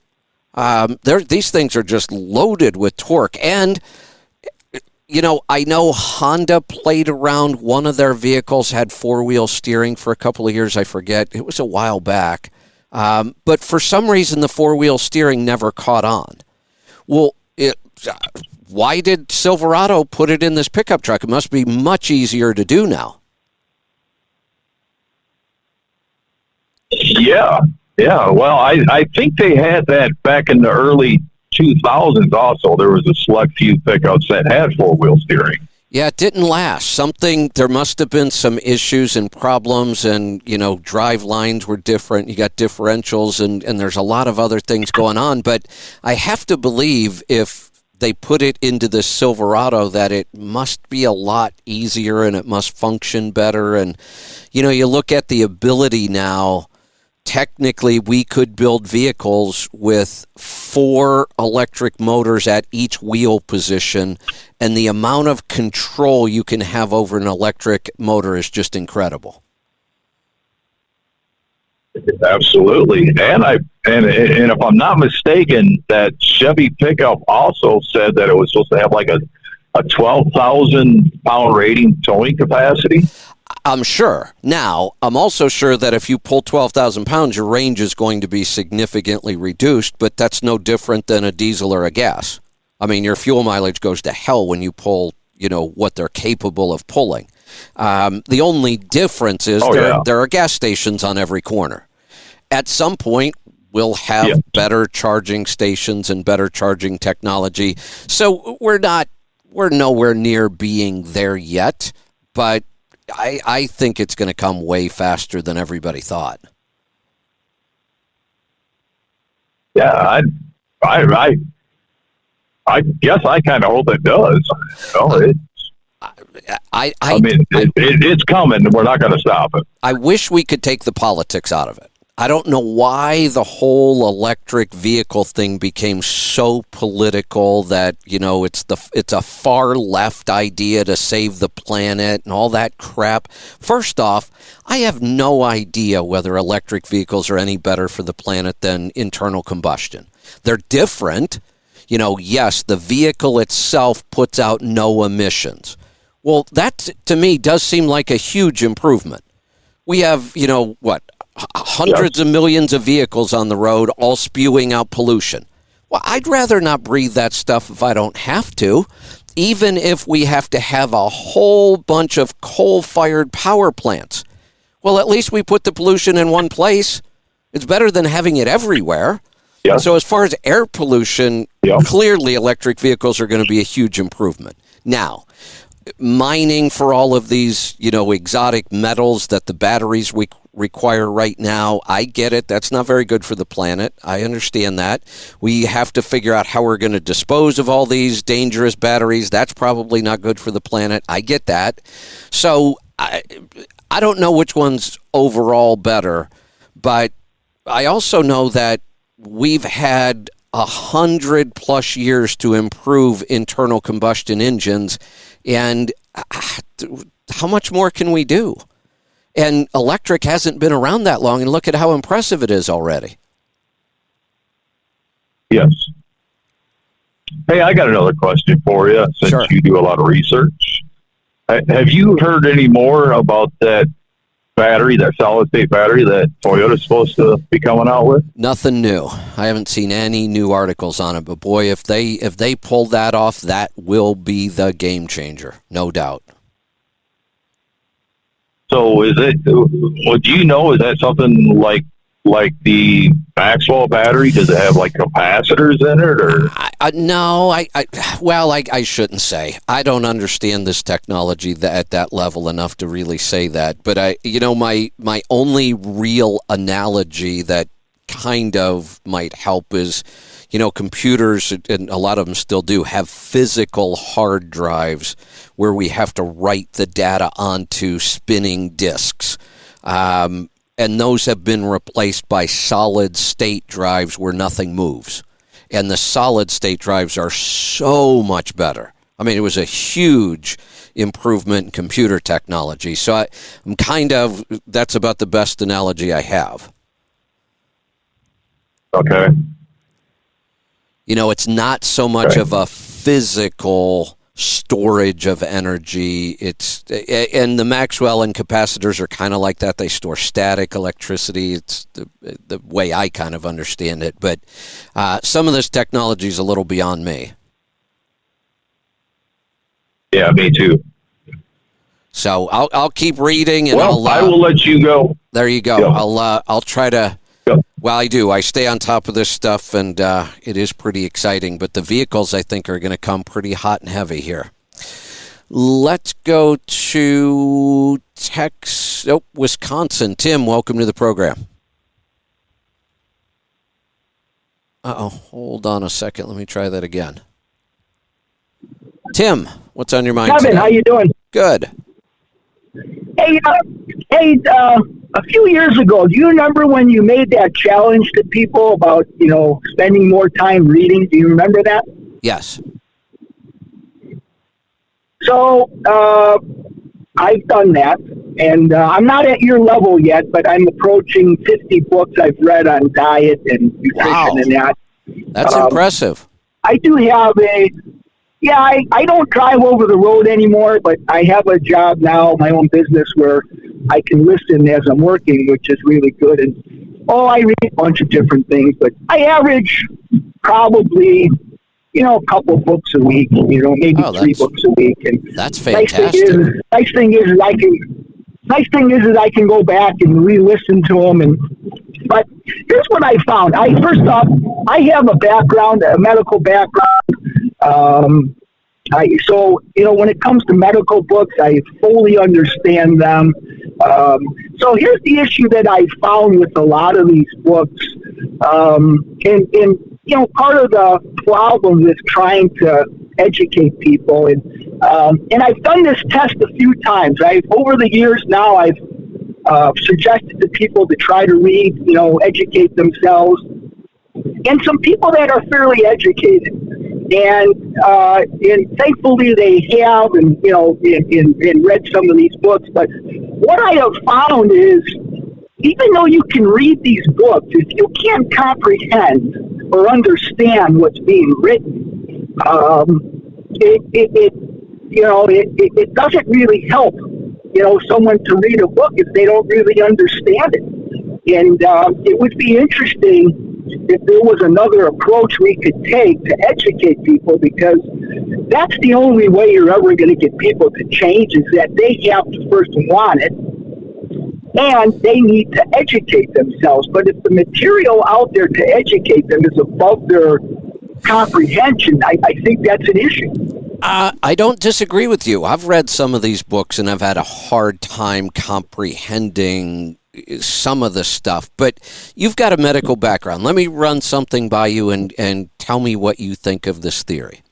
A: These things are just loaded with torque. And, I know Honda played around. One of their vehicles had four-wheel steering for a couple of years. I forget. It was a while back. But for some reason, the four-wheel steering never caught on. Well, why did Silverado put it in this pickup truck? It must be much easier to do now.
D: Yeah. Well, I think they had that back in the early 2000s also. There was a select few pickups that had four-wheel steering.
A: Yeah, it didn't last. There must have been some issues and problems, and, drive lines were different. You got differentials, and there's a lot of other things going on. But I have to believe if they put it into the Silverado that it must be a lot easier and it must function better. And, you look at the ability now, technically we could build vehicles with 4 electric motors at each wheel position, and the amount of control you can have over an electric motor is just incredible.
D: Absolutely. And if I'm not mistaken, that Chevy pickup also said that it was supposed to have like a 12,000 pound rating towing capacity.
A: I'm sure. Now, I'm also sure that if you pull 12,000 pounds, your range is going to be significantly reduced, but that's no different than a diesel or a gas. I mean, your fuel mileage goes to hell when you pull, what they're capable of pulling. The only difference is there are gas stations on every corner. At some point, we'll have better charging stations and better charging technology. So we're nowhere near being there yet, but I think it's going to come way faster than everybody thought.
D: Yeah, I guess I kind of hope it does. It's coming. We're not going to stop it. I
A: wish we could take the politics out of it. I don't know why the whole electric vehicle thing became so political that, it's a far left idea to save the planet and all that crap. First off, I have no idea whether electric vehicles are any better for the planet than internal combustion. They're different. Yes, the vehicle itself puts out no emissions. Well, that to me does seem like a huge improvement. We have, hundreds of millions of vehicles on the road all spewing out pollution. Well, I'd rather not breathe that stuff if I don't have to, even if we have to have a whole bunch of coal-fired power plants. Well, at least we put the pollution in one place. It's better than having it everywhere. Yep. So as far as air pollution, clearly electric vehicles are going to be a huge improvement. Now, mining for all of these, exotic metals that the batteries require right now, I get it. That's not very good for the planet. I understand that. We have to figure out how we're going to dispose of all these dangerous batteries. That's probably not good for the planet. I get that. So I don't know which one's overall better, but I also know that we've had 100+ years to improve internal combustion engines, and how much more can we do? And electric hasn't been around that long, and look at how impressive it is already.
D: Yes. Hey, I got another question for you, since you do a lot of research. Have you heard any more about that battery, that solid-state battery that Toyota's supposed to be coming out with?
A: Nothing new. I haven't seen any new articles on it, but boy, if they pull that off, that will be the game changer, no doubt.
D: So is it, do you know, is that something like the Maxwell battery? Does it have like capacitors in it, or?
A: No, I shouldn't say. I don't understand this technology at that level enough to really say that. But my only real analogy that kind of might help is, computers, and a lot of them still do, have physical hard drives where we have to write the data onto spinning disks. And those have been replaced by solid-state drives where nothing moves. And the solid-state drives are so much better. I mean, it was a huge improvement in computer technology. So that's about the best analogy I have.
D: Okay.
A: It's not so much of a physical storage of energy. And the Maxwell and capacitors are kind of like that. They store static electricity. It's the way I kind of understand it. But some of this technology is a little beyond me.
D: Yeah, me too.
A: So I'll keep reading, and
D: I will let you go.
A: There you go. Yeah. I'll try to. Yep. Well, I do. I stay on top of this stuff, and it is pretty exciting. But the vehicles, I think, are going to come pretty hot and heavy here. Let's go to Wisconsin. Tim, welcome to the program. Hold on a second. Let me try that again. Tim, what's on your mind
E: Kevin,
A: today?
E: how you doing?
A: Good.
E: Hey, a few years ago, do you remember when you made that challenge to people about, spending more time reading? Do you remember that?
A: Yes.
E: So, I've done that, and I'm not at your level yet, but I'm approaching 50 books I've read on diet and nutrition
A: Wow.
E: and that.
A: That's impressive.
E: I do have I don't drive over the road anymore, but I have a job now, my own business, where I can listen as I'm working, which is really good. And, I read a bunch of different things, but I average probably, a couple books a week, maybe 3 books a week. And
A: that's fantastic.
E: Nice thing is I can go back and re-listen to them. But here's what I found. First off, I have a medical background. So when it comes to medical books, I fully understand them. So here's the issue that I found with a lot of these books. And part of the problem is trying to educate people. And I've done this test a few times. Over the years now, I've suggested to people to try to read, educate themselves. And some people that are fairly educated. And thankfully they have, and read some of these books. But what I have found is, even though you can read these books, if you can't comprehend or understand what's being written, it doesn't really help, someone to read a book if they don't really understand it. And it would be interesting if there was another approach we could take to educate people, because that's the only way you're ever going to get people to change, is that they have to first want it, and they need to educate themselves. But if the material out there to educate them is above their comprehension, I think that's an issue.
A: I don't disagree with you. I've read some of these books and I've had a hard time comprehending some of the stuff, but you've got a medical background. Let me run something by you and tell me what you think of this theory.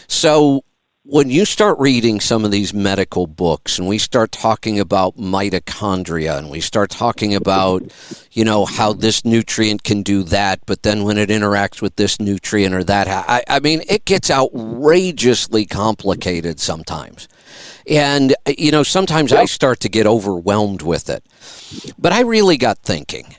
A: So when you start reading some of these medical books and we start talking about mitochondria and we start talking about, how this nutrient can do that, but then when it interacts with this nutrient or that, I mean, it gets outrageously complicated sometimes. And, sometimes I start to get overwhelmed with it. But I really got thinking.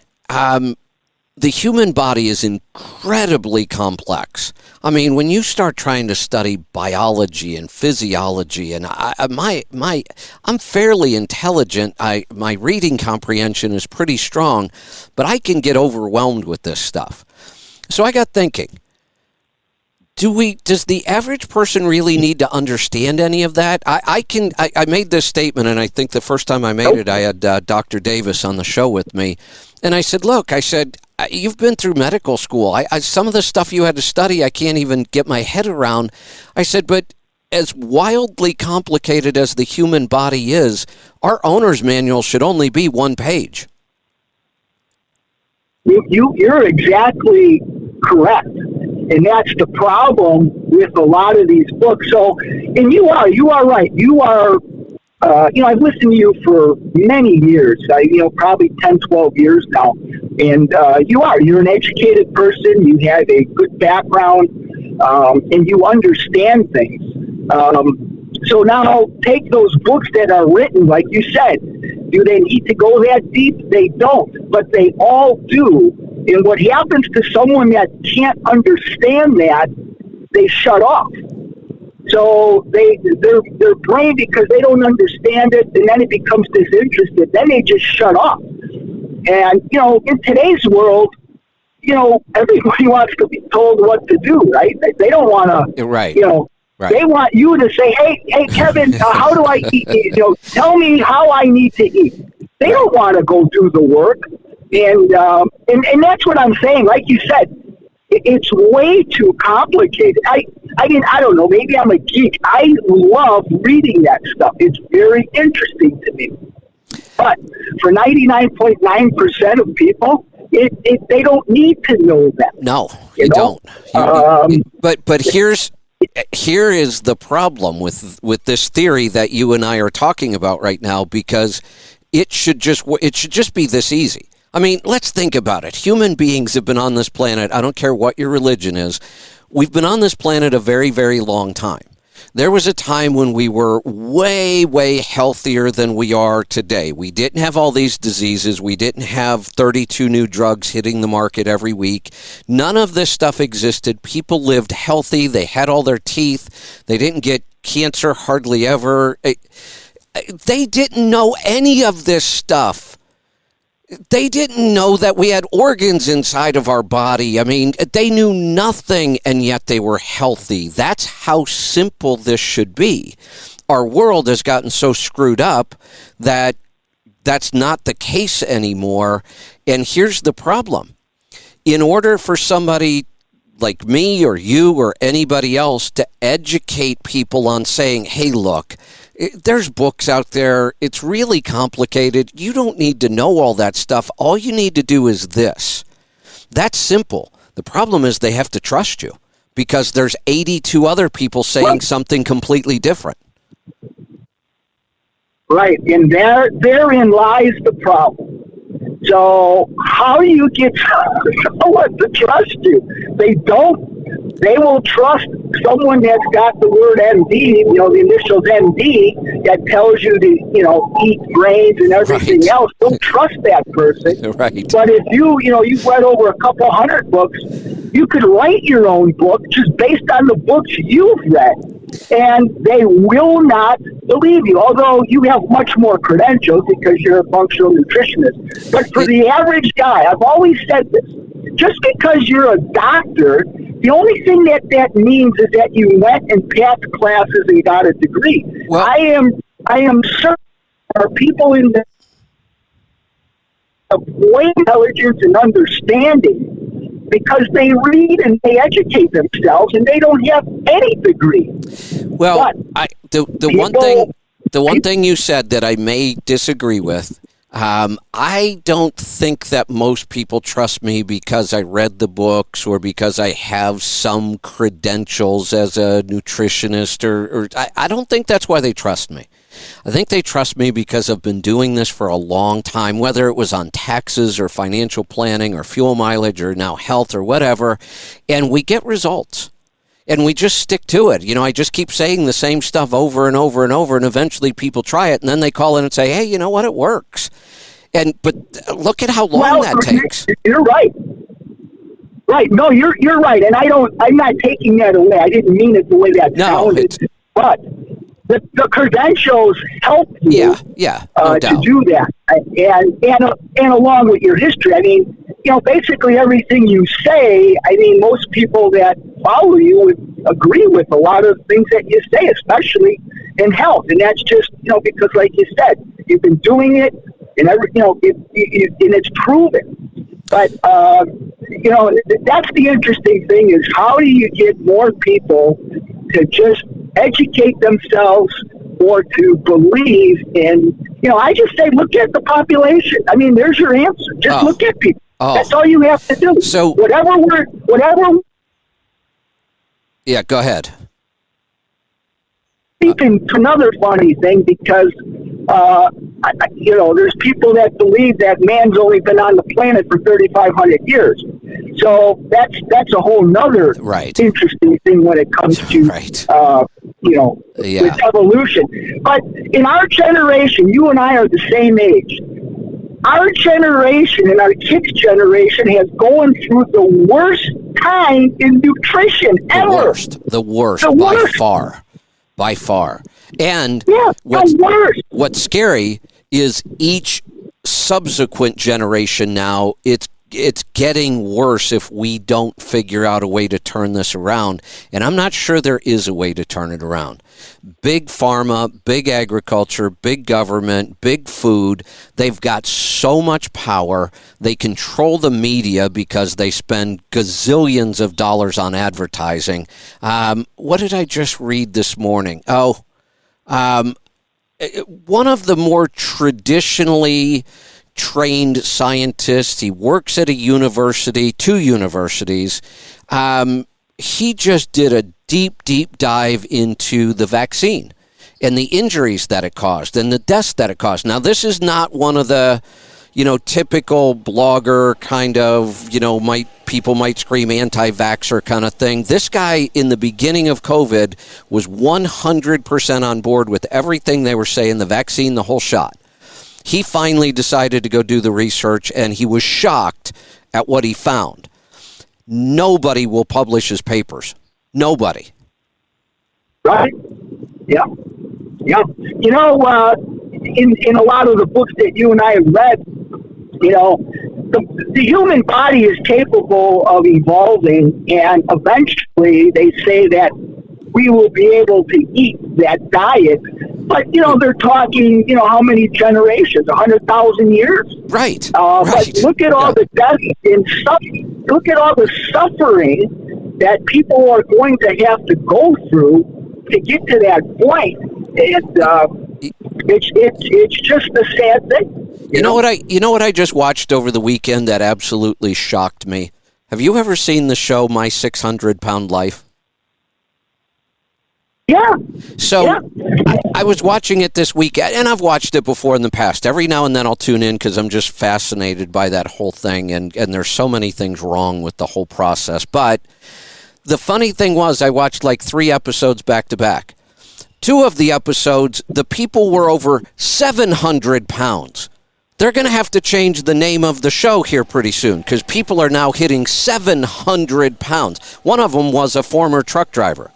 A: The human body is incredibly complex. I mean, when you start trying to study biology and physiology, and I'm fairly intelligent. My reading comprehension is pretty strong, but I can get overwhelmed with this stuff. So I got thinking. Does the average person really need to understand any of that? I made this statement, and I think the first time I made it, I had Dr. Davis on the show with me. And I said, look, you've been through medical school. Some of the stuff you had to study, I can't even get my head around. I said, but as wildly complicated as the human body is, our owner's manual should only be 1 page.
E: You're exactly correct. And that's the problem with a lot of these books. So, and you are right. You are, I've listened to you for many years, probably 10, 12 years now. And you're an educated person. You have a good background, and you understand things. So now take those books that are written, like you said, do they need to go that deep? They don't, but they all do. And what happens to someone that can't understand that, they shut off. So their brain, because they don't understand it, and then it becomes disinterested, then they just shut off. And, in today's world, everybody wants to be told what to do, right? They don't want to,
A: right. Right.
E: They want you to say, hey, Kevin, how do I eat? Tell me how I need to eat. They don't want to go do the work. And that's what I'm saying. Like you said, it's way too complicated. I mean, I don't know. Maybe I'm a geek. I love reading that stuff. It's very interesting to me. But for 99.9% of people, they don't need to know that.
A: No, you don't. But here's here is the problem with this theory that you and I are talking about right now, because it should just be this easy. I mean, let's think about it. Human beings have been on this planet. I don't care what your religion is. We've been on this planet a very, very long time. There was a time when we were way, way healthier than we are today. We didn't have all these diseases. We didn't have 32 new drugs hitting the market every week. None of this stuff existed. People lived healthy. They had all their teeth. They didn't get cancer hardly ever. They didn't know any of this stuff. They didn't know that we had organs inside of our body. I mean, they knew nothing, and yet they were healthy. That's how simple this should be. Our world has gotten so screwed up that that's not the case anymore. And here's the problem. In order for somebody like me or you or anybody else to educate people on saying, hey, look, there's books out there. It's really complicated. You don't need to know all that stuff. All you need to do is this. That's simple. The problem is they have to trust you, because there's 82 other people saying something completely different.
E: Right, and therein lies the problem. So how do you get someone to trust you? They don't. They will trust someone that's got the word MD, the initials MD, that tells you to, eat grains and everything else. Don't trust that person.
A: Right.
E: But if you've read over a couple hundred books, you could write your own book just based on the books you've read, and they will not believe you, although you have much more credentials because you're a functional nutritionist. But for the average guy, I've always said this, just because you're a doctor, the only thing that means is that you went and passed classes and got a degree.
A: Well,
E: I am certain there are people in the of way intelligence and understanding because they read and they educate themselves and they don't have any degree.
A: Well, the one thing you said that I may disagree with, I don't think that most people trust me because I read the books or because I have some credentials as a nutritionist, or I don't think that's why they trust me. I think they trust me because I've been doing this for a long time, whether it was on taxes or financial planning or fuel mileage or now health or whatever, and we get results. And we just stick to it. I just keep saying the same stuff over and over and over, and eventually people try it, and then they call in and say, hey, you know what, it works. But look at how long that takes.
E: You're right. Right. No, you're right. And I'm not taking that away. I didn't mean it the way that sounded. But the credentials help you
A: no
E: to do that. And along with your history, I mean, basically everything you say, I mean, most people that follow you would agree with a lot of things that you say, especially in health. And that's just, because like you said, you've been doing it and and it's proven. But, that's the interesting thing is how do you get more people to just educate themselves or to believe in, I just say, look at the population. I mean, there's your answer. Just look at people. That's all you have to do.
A: So
E: whatever.
A: Yeah, go ahead.
E: Thinking another funny thing because, there's people that believe that man's only been on the planet for 3,500 years. So that's a whole nother interesting thing when it comes to, with evolution. But in our generation, you and I are the same age. Our generation and our kids' generation has gone through the worst time in nutrition ever.
A: The worst by far. And what's scary is each subsequent generation now, it's getting worse if we don't figure out a way to turn this around. And I'm not sure there is a way to turn it around. Big pharma, big agriculture, big government, big food, they've got so much power. They control the media because they spend gazillions of dollars on advertising. What did I just read this morning? One of the more traditionally trained scientists, he works at two universities, he just did a deep dive into the vaccine and the injuries that it caused and the deaths that it caused. Now, this is not one of the, typical blogger kind of, people might scream anti-vaxxer kind of thing. This guy in the beginning of COVID was 100% on board with everything they were saying, the vaccine, the whole shot. He finally decided to go do the research, and he was shocked at what he found. Nobody will publish his papers. Nobody.
E: Right. Yeah. Yeah. In a lot of the books that you and I have read, the human body is capable of evolving, and eventually they say that we will be able to eat that diet. But, they're talking, how many generations? 100,000 years?
A: Right.
E: But look at all the death and suffering. Look at all the suffering that people are going to have to go through to get to that point. And it's just a sad thing.
A: You know what I just watched over the weekend that absolutely shocked me? Have you ever seen the show My 600-Pound Life?
E: Yeah.
A: So
E: yeah.
A: I was watching it this weekend, and I've watched it before in the past. Every now and then I'll tune in because I'm just fascinated by that whole thing, and there's so many things wrong with the whole process. But the funny thing was I watched like 3 episodes back to back. 2 of the episodes, the people were over 700 pounds. They're going to have to change the name of the show here pretty soon because people are now hitting 700 pounds. One of them was a former truck driver.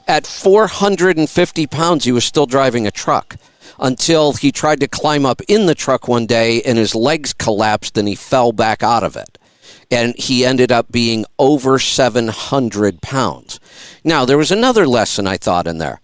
A: At 450 pounds, he was still driving a truck until he tried to climb up in the truck one day and his legs collapsed and he fell back out of it. And he ended up being over 700 pounds. Now, there was another lesson I thought in there.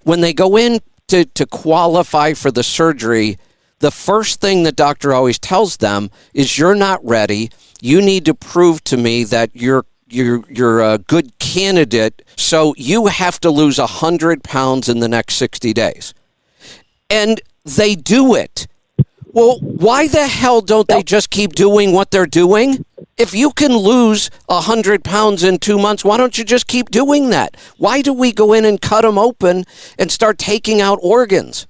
A: When they go in to qualify for the surgery, the first thing the doctor always tells them is you're not ready. You need to prove to me that you're a good candidate, so you have to lose 100 pounds in the next 60 days. And they do it. Well, why the hell don't they just keep doing what they're doing? If you can lose 100 pounds in 2 months, why don't you just keep doing that? Why do we go in and cut them open and start taking out organs?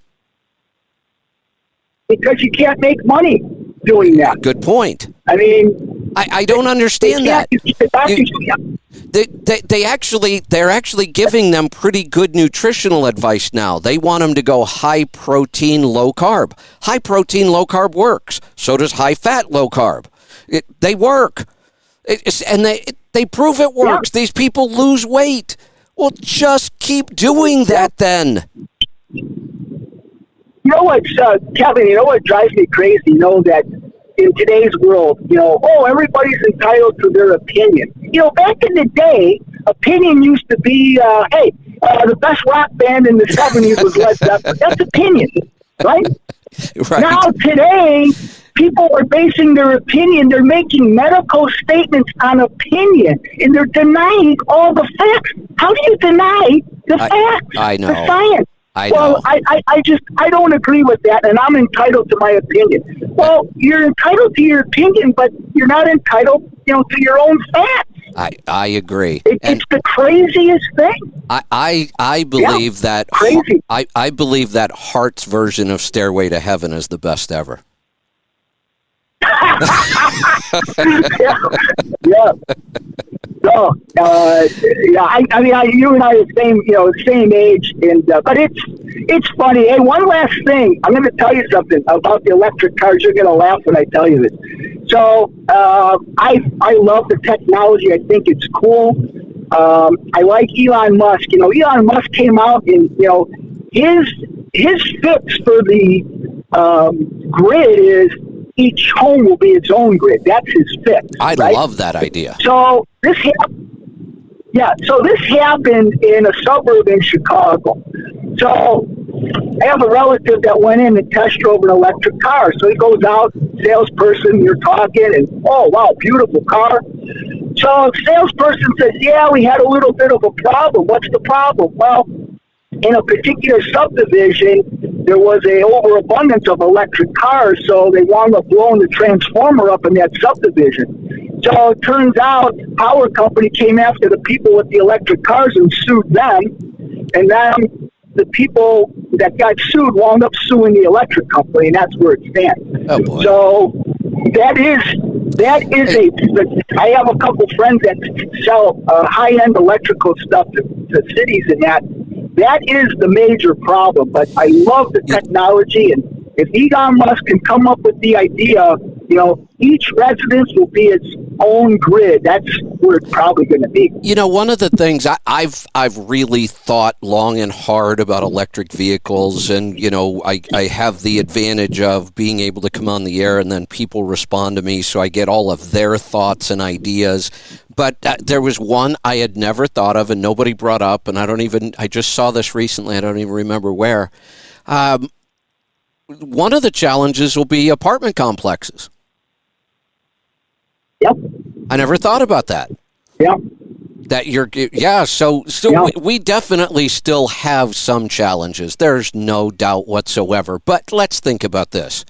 A: Because
E: you can't make money doing that.
A: Good point.
E: I mean,
A: I don't understand that. They're actually giving them pretty good nutritional advice now. They want them to go high protein, low carb. High protein, low carb works. So does high fat, low carb. They work. And they prove it works. Yeah. These people lose weight. Well, just keep doing that then.
E: You know what, Kevin, what drives me crazy? That in today's world, everybody's entitled to their opinion. Back in the day, opinion used to be, the best rock band in the 70s was Led Zeppelin. That's opinion, right?
A: Right.
E: Now, today, people are basing their opinion. They're making medical statements on opinion, and they're denying all the facts. How do you deny the facts?
A: I know.
E: The science.
A: I know.
E: Well, I don't agree with that, and I'm entitled to my opinion. Well, you're entitled to your opinion, but you're not entitled, to your own facts.
A: I agree.
E: It's the craziest thing.
A: I believe that
E: crazy.
A: I believe that Heart's version of Stairway to Heaven is the best ever.
E: Yeah. No, I mean, you and I are same age, and but it's funny. Hey, one last thing, I'm going to tell you something about the electric cars. You're going to laugh when I tell you this. So, I love the technology. I think it's cool. I like Elon Musk. Elon Musk came out and his fix for the grid is each home will be its own grid. That's his fix.
A: I love that idea.
E: So this happened in a suburb in Chicago. So I have a relative that went in and test drove an electric car. So he goes out, salesperson, you're talking, and oh wow, beautiful car. So salesperson says, yeah, we had a little bit of a problem. What's the problem? Well, in a particular subdivision, there was a overabundance of electric cars, so they wound up blowing the transformer up in that subdivision. So it turns out power company came after the people with the electric cars and sued them, and then the people that got sued wound up suing the electric company, and that's where it stands.
A: Oh boy.
E: So that is I have a couple friends that sell high-end electrical stuff to cities, and that is the major problem. But I love the technology, and if Elon Musk can come up with the idea, each residence will be its own grid. That's where it's probably going to be.
A: One of the things I've really thought long and hard about electric vehicles, and I have the advantage of being able to come on the air and then people respond to me, so I get all of their thoughts and ideas. But there was one I had never thought of and nobody brought up, and I just saw this recently. I don't even remember where. One of the challenges will be apartment complexes.
E: Yep.
A: I never thought about that.
E: Yep.
A: So we definitely still have some challenges. There's no doubt whatsoever. But let's think about this.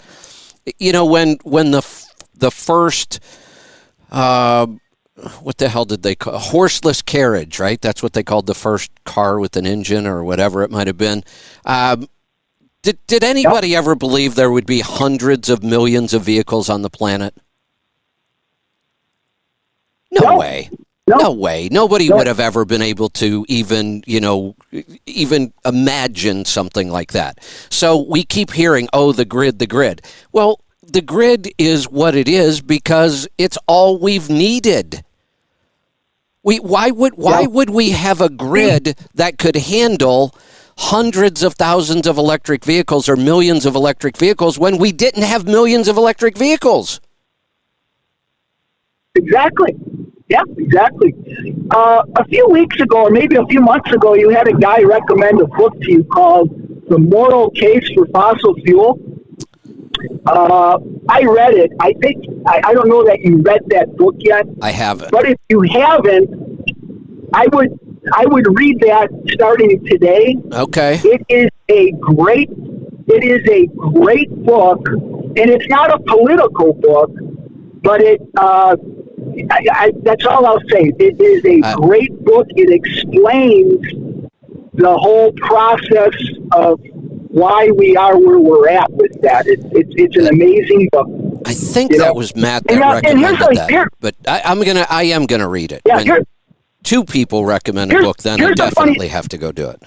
A: When the first what the hell did they call horseless carriage, right? That's what they called the first car with an engine or whatever it might have been. Did anybody ever believe there would be hundreds of millions of vehicles on the planet? No way. No way. Nobody would have ever been able to even imagine something like that. So we keep hearing, the grid. Well, the grid is what it is because it's all we've needed. Why would we have a grid that could handle hundreds of thousands of electric vehicles or millions of electric vehicles when we didn't have millions of electric vehicles?
E: Exactly. Yeah, exactly. A few weeks ago, or maybe a few months ago, you had a guy recommend a book to you called The Moral Case for Fossil Fuel. I read it. I think, I don't know that you read that book yet.
A: I haven't.
E: But if you haven't, I would read that starting today.
A: Okay.
E: It is a great book, and it's not a political book, but that's all I'll say. It is a great book. It explains the whole process of why we are where we're at with that. It's an amazing book.
A: I think that was Matt that recommended that. But I am gonna read it.
E: Yeah,
A: when two people recommend a book, then I definitely have to go do it.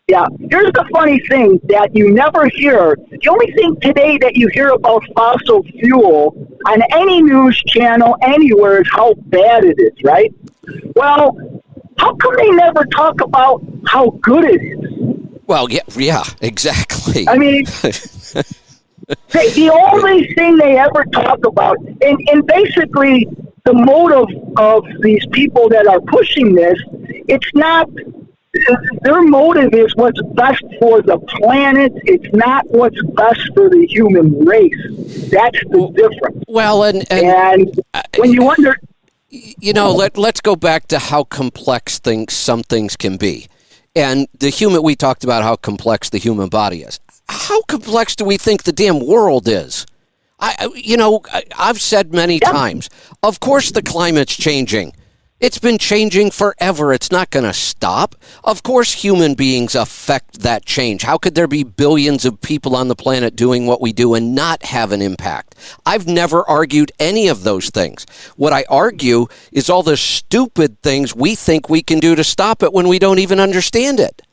E: Yeah, here's the funny thing that you never hear. The only thing today that you hear about fossil fuel on any news channel anywhere is how bad it is, right? Well, how come they never talk about how good it is?
A: Well, yeah, exactly.
E: I mean, the only thing they ever talk about, and basically the motive of these people that are pushing this, it's not... Their motive is what's best for the planet. It's not what's best for the human race. That's the difference.
A: Well, and
E: when you wonder...
A: let's go back to how complex some things can be. And we talked about how complex the human body is. How complex do we think the damn world is? I've said many times, of course the climate's changing. It's been changing forever. It's not going to stop. Of course, human beings affect that change. How could there be billions of people on the planet doing what we do and not have an impact? I've never argued any of those things. What I argue is all the stupid things we think we can do to stop it when we don't even understand it.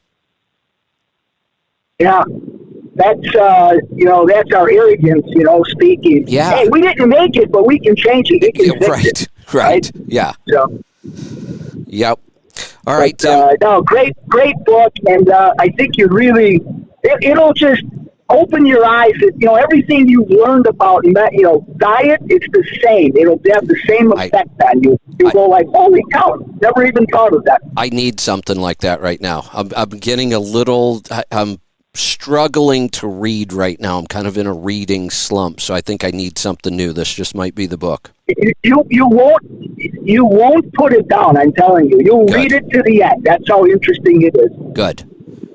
E: Yeah. That's our arrogance, speaking.
A: Yeah.
E: Hey, we didn't make it, but we can change it. We can fix it.
A: Right. Yeah.
E: So.
A: Yep. All right.
E: Great book, and I think you really it'll just open your eyes. Everything you've learned about diet, it's the same. It'll have the same effect on you. You go like, holy cow! Never even thought of that.
A: I need something like that right now. I'm getting a little. I'm struggling to read right now. I'm kind of in a reading slump, so I think I need something new. This just might be the book.
E: You won't put it down. I'm telling you. You'll read it to the end. That's how interesting it is.
A: Good.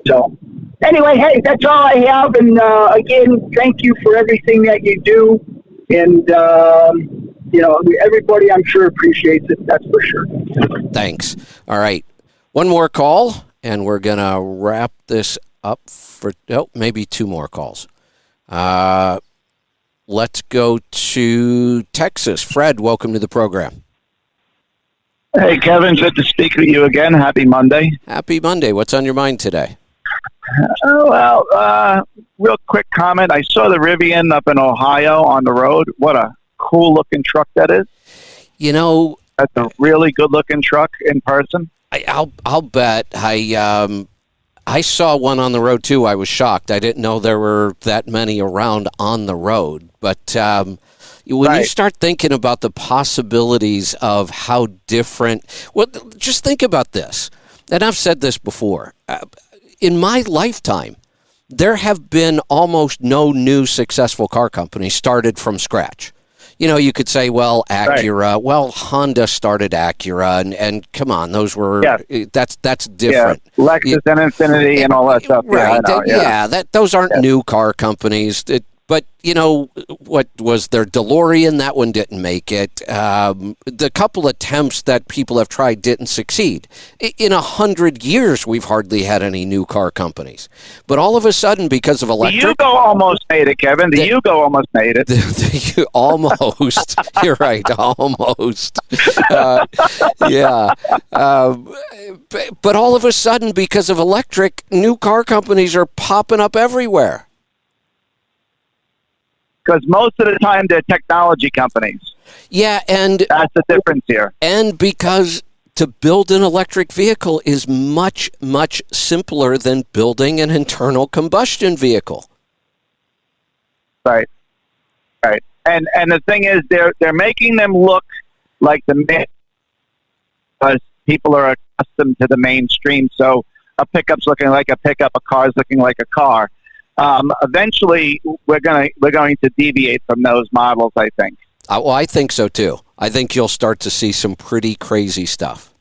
E: So, anyway, hey, that's all I have. And again, thank you for everything that you do. And everybody I'm sure appreciates it. That's for sure.
A: Thanks. All right. One more call, and we're going to wrap this up for maybe two more calls. Let's go to Texas. Fred, welcome to the program.
F: Hey, Kevin, good to speak with you again. Happy Monday.
A: Happy Monday. What's on your mind today?
F: Real quick comment. I saw the Rivian up in Ohio on the road. What a cool-looking truck that is. That's a really good-looking truck in person.
A: I'll bet. I saw one on the road, too. I was shocked. I didn't know there were that many around on the road. But when you start thinking about the possibilities of how different... Well, just think about this. And I've said this before. In my lifetime, there have been almost no new successful car companies started from scratch. You could say, well, Acura. Right. Well, Honda started Acura, and come on, those were that's different.
F: Yeah. Lexus and Infiniti and all that stuff.
A: Right? Those aren't new car companies. But what was their DeLorean? That one didn't make it. The couple attempts that people have tried didn't succeed. In 100 years, we've hardly had any new car companies. But all of a sudden, because of electric,
F: the Yugo almost made it, Kevin. The Yugo almost made it.
A: Almost. You're right. Almost. But all of a sudden, because of electric, new car companies are popping up everywhere.
F: Because most of the time they're technology companies.
A: Yeah, and
F: that's the difference here.
A: And because to build an electric vehicle is much, much simpler than building an internal combustion vehicle.
F: Right. And the thing is, they're making them look like because people are accustomed to the mainstream. So a pickup's looking like a pickup, a car's looking like a car. Eventually, we're going to deviate from those models, I think.
A: I think so, too. I think you'll start to see some pretty crazy stuff.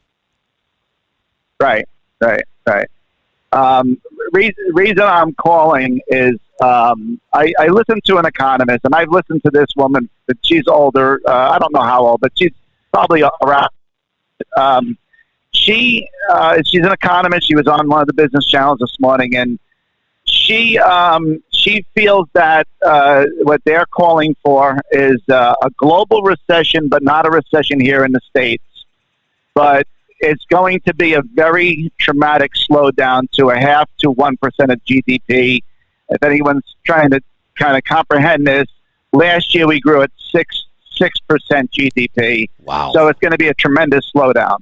F: Right. Reason I'm calling is I listened to an economist, and I've listened to this woman. She's older. I don't know how old, but she's probably around. She's an economist. She was on one of the business channels this morning, and she feels that what they're calling for is a global recession, but not a recession here in the States. But it's going to be a very traumatic slowdown to 0.5% to 1% of GDP. If anyone's trying to kind of comprehend this, last year we grew at 6% GDP.
A: Wow!
F: So it's going to be a tremendous slowdown.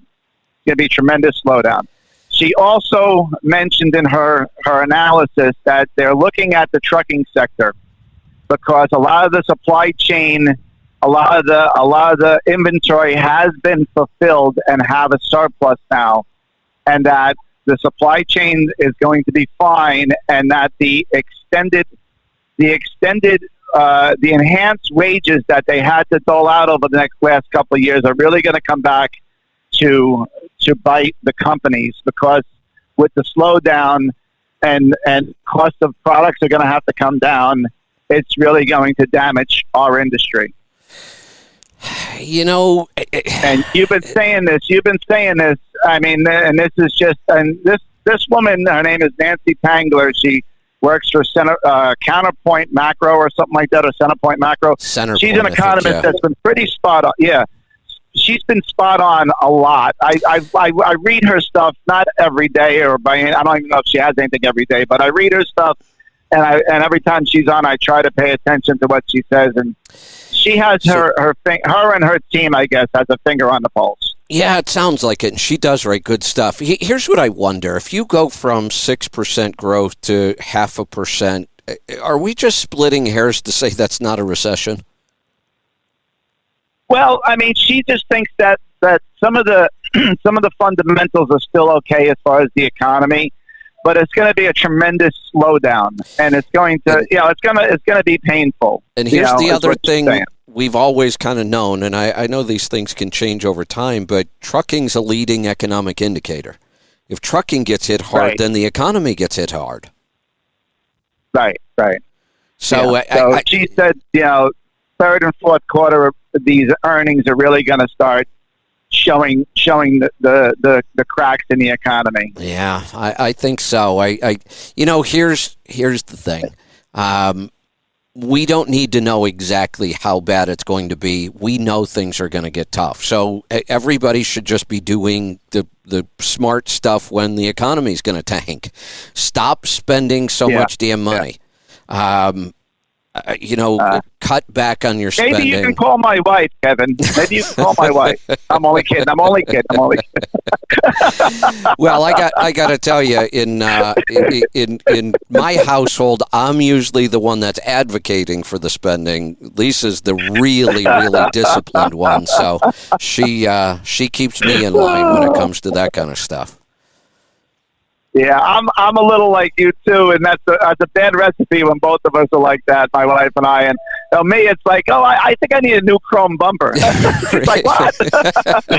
F: She also mentioned in her analysis that they're looking at the trucking sector because a lot of the supply chain, a lot of the inventory has been fulfilled and have a surplus now, and that the supply chain is going to be fine, and that the enhanced wages that they had to dole out over the last couple of years are really going to come back to bite the companies, because with the slowdown and cost of products are going to have to come down, it's really going to damage our industry. And you've been saying this. I mean, and this is just, and this woman, her name is Nancy Pangler. She works for Counterpoint Macro or something like that, or Centerpoint Macro. She's an economist that's been pretty spot on. Yeah. She's been spot on a lot. I read her stuff, not every day, I don't even know if she has anything every day, but I read her stuff, and every time she's on, I try to pay attention to what she says, and she has her and her team, I guess, has a finger on the pulse.
A: Yeah, it sounds like it, and she does write good stuff. Here's what I wonder: if you go from 6% growth to 0.5%, are we just splitting hairs to say that's not a recession?
F: Well, I mean, she just thinks that some of the fundamentals are still okay as far as the economy, but it's going to be a tremendous slowdown, and it's going to it's going to be painful.
A: And here's the other thing we've always kind of known, and I know these things can change over time, but trucking's a leading economic indicator. If trucking gets hit hard, then the economy gets hit hard.
F: Right.
A: So,
F: she said, third and fourth quarter, these earnings are really going to start showing the cracks in the economy.
A: Yeah, I think so. Here's the thing. We don't need to know exactly how bad it's going to be. We know things are going to get tough. So everybody should just be doing the smart stuff when the economy is going to tank. Stop spending so much damn money. Cut back on your spending.
F: Maybe you can call my wife, Kevin. Maybe you can call my wife. I'm only kidding.
A: Well, I got to tell you, in my household, I'm usually the one that's advocating for the spending. Lisa's the really, really disciplined one, so she keeps me in line when it comes to that kind of stuff.
F: Yeah, I'm a little like you too, and that's a bad recipe when both of us are like that, my wife and I. And me, it's like, I think I need a new chrome bumper. It's like, what?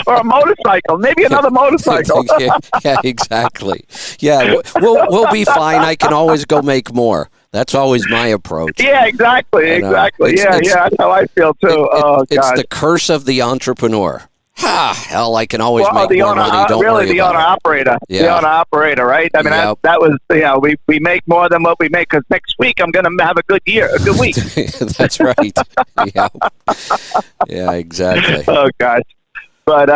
F: Or a motorcycle, maybe another motorcycle.
A: Yeah, exactly. Yeah, we'll be fine. I can always go make more. That's always my approach.
F: Yeah, exactly. That's how I feel too.
A: It's the curse of the entrepreneur. Hell, I can always make more money. Don't worry
F: the
A: about
F: owner-operator.
A: Yeah.
F: The owner-operator, right? I mean, that was, we make more than what we make because next week I'm going to have a good week.
A: That's right. Yeah, exactly.
F: Oh, gosh. But,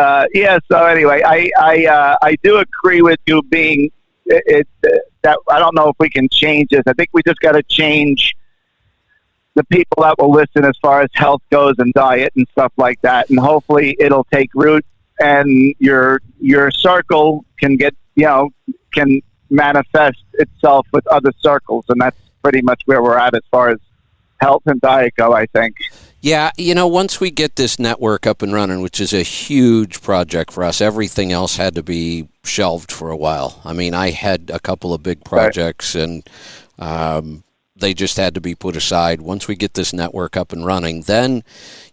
F: so anyway, I do agree with you being, that I don't know if we can change this. I think we just got to change the people that will listen as far as health goes and diet and stuff like that. And hopefully it'll take root and your circle can can manifest itself with other circles. And that's pretty much where we're at as far as health and diet go, I think.
A: Yeah, once we get this network up and running, which is a huge project for us, everything else had to be shelved for a while. I mean, I had a couple of big projects and they just had to be put aside. Once we get this network up and running, then,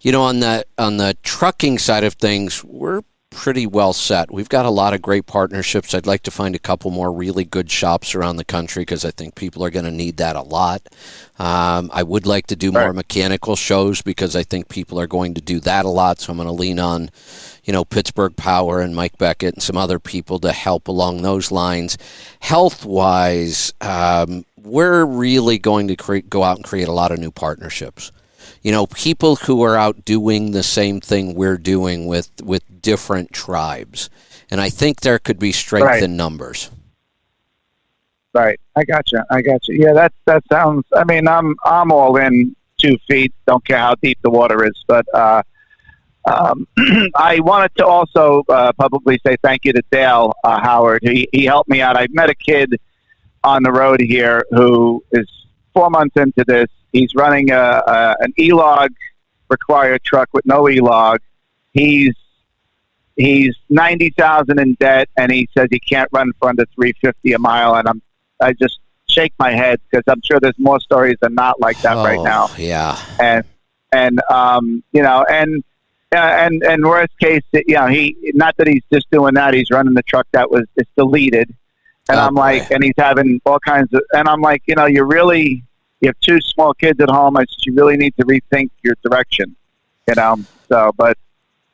A: on the trucking side of things, we're pretty well set. We've got a lot of great partnerships. I'd like to find a couple more really good shops around the country because I think people are going to need that a lot. I would like to do more mechanical shows because I think people are going to do that a lot. So I'm going to lean on, Pittsburgh Power and Mike Beckett and some other people to help along those lines. Health-wise, we're really going to go out and create a lot of new partnerships. People who are out doing the same thing we're doing with different tribes. And I think there could be strength in numbers.
F: Right. I got you. Yeah, that sounds, I mean, I'm all in 2 feet. Don't care how deep the water is. But I wanted to also publicly say thank you to Dale Howard. He helped me out. I met a kid on the road here who is 4 months into this. He's running an E-Log required truck with no E-Log. He's $90,000 in debt, and he says he can't run for under $350 a mile. And I just shake my head because I'm sure there's more stories than not like that right now.
A: Yeah.
F: And worst case, he, not that he's just doing that. He's running the truck that it's deleted. And I'm like, and he's having all kinds of, and I'm like, you have 2 small kids at home. You really need to rethink your direction, So, but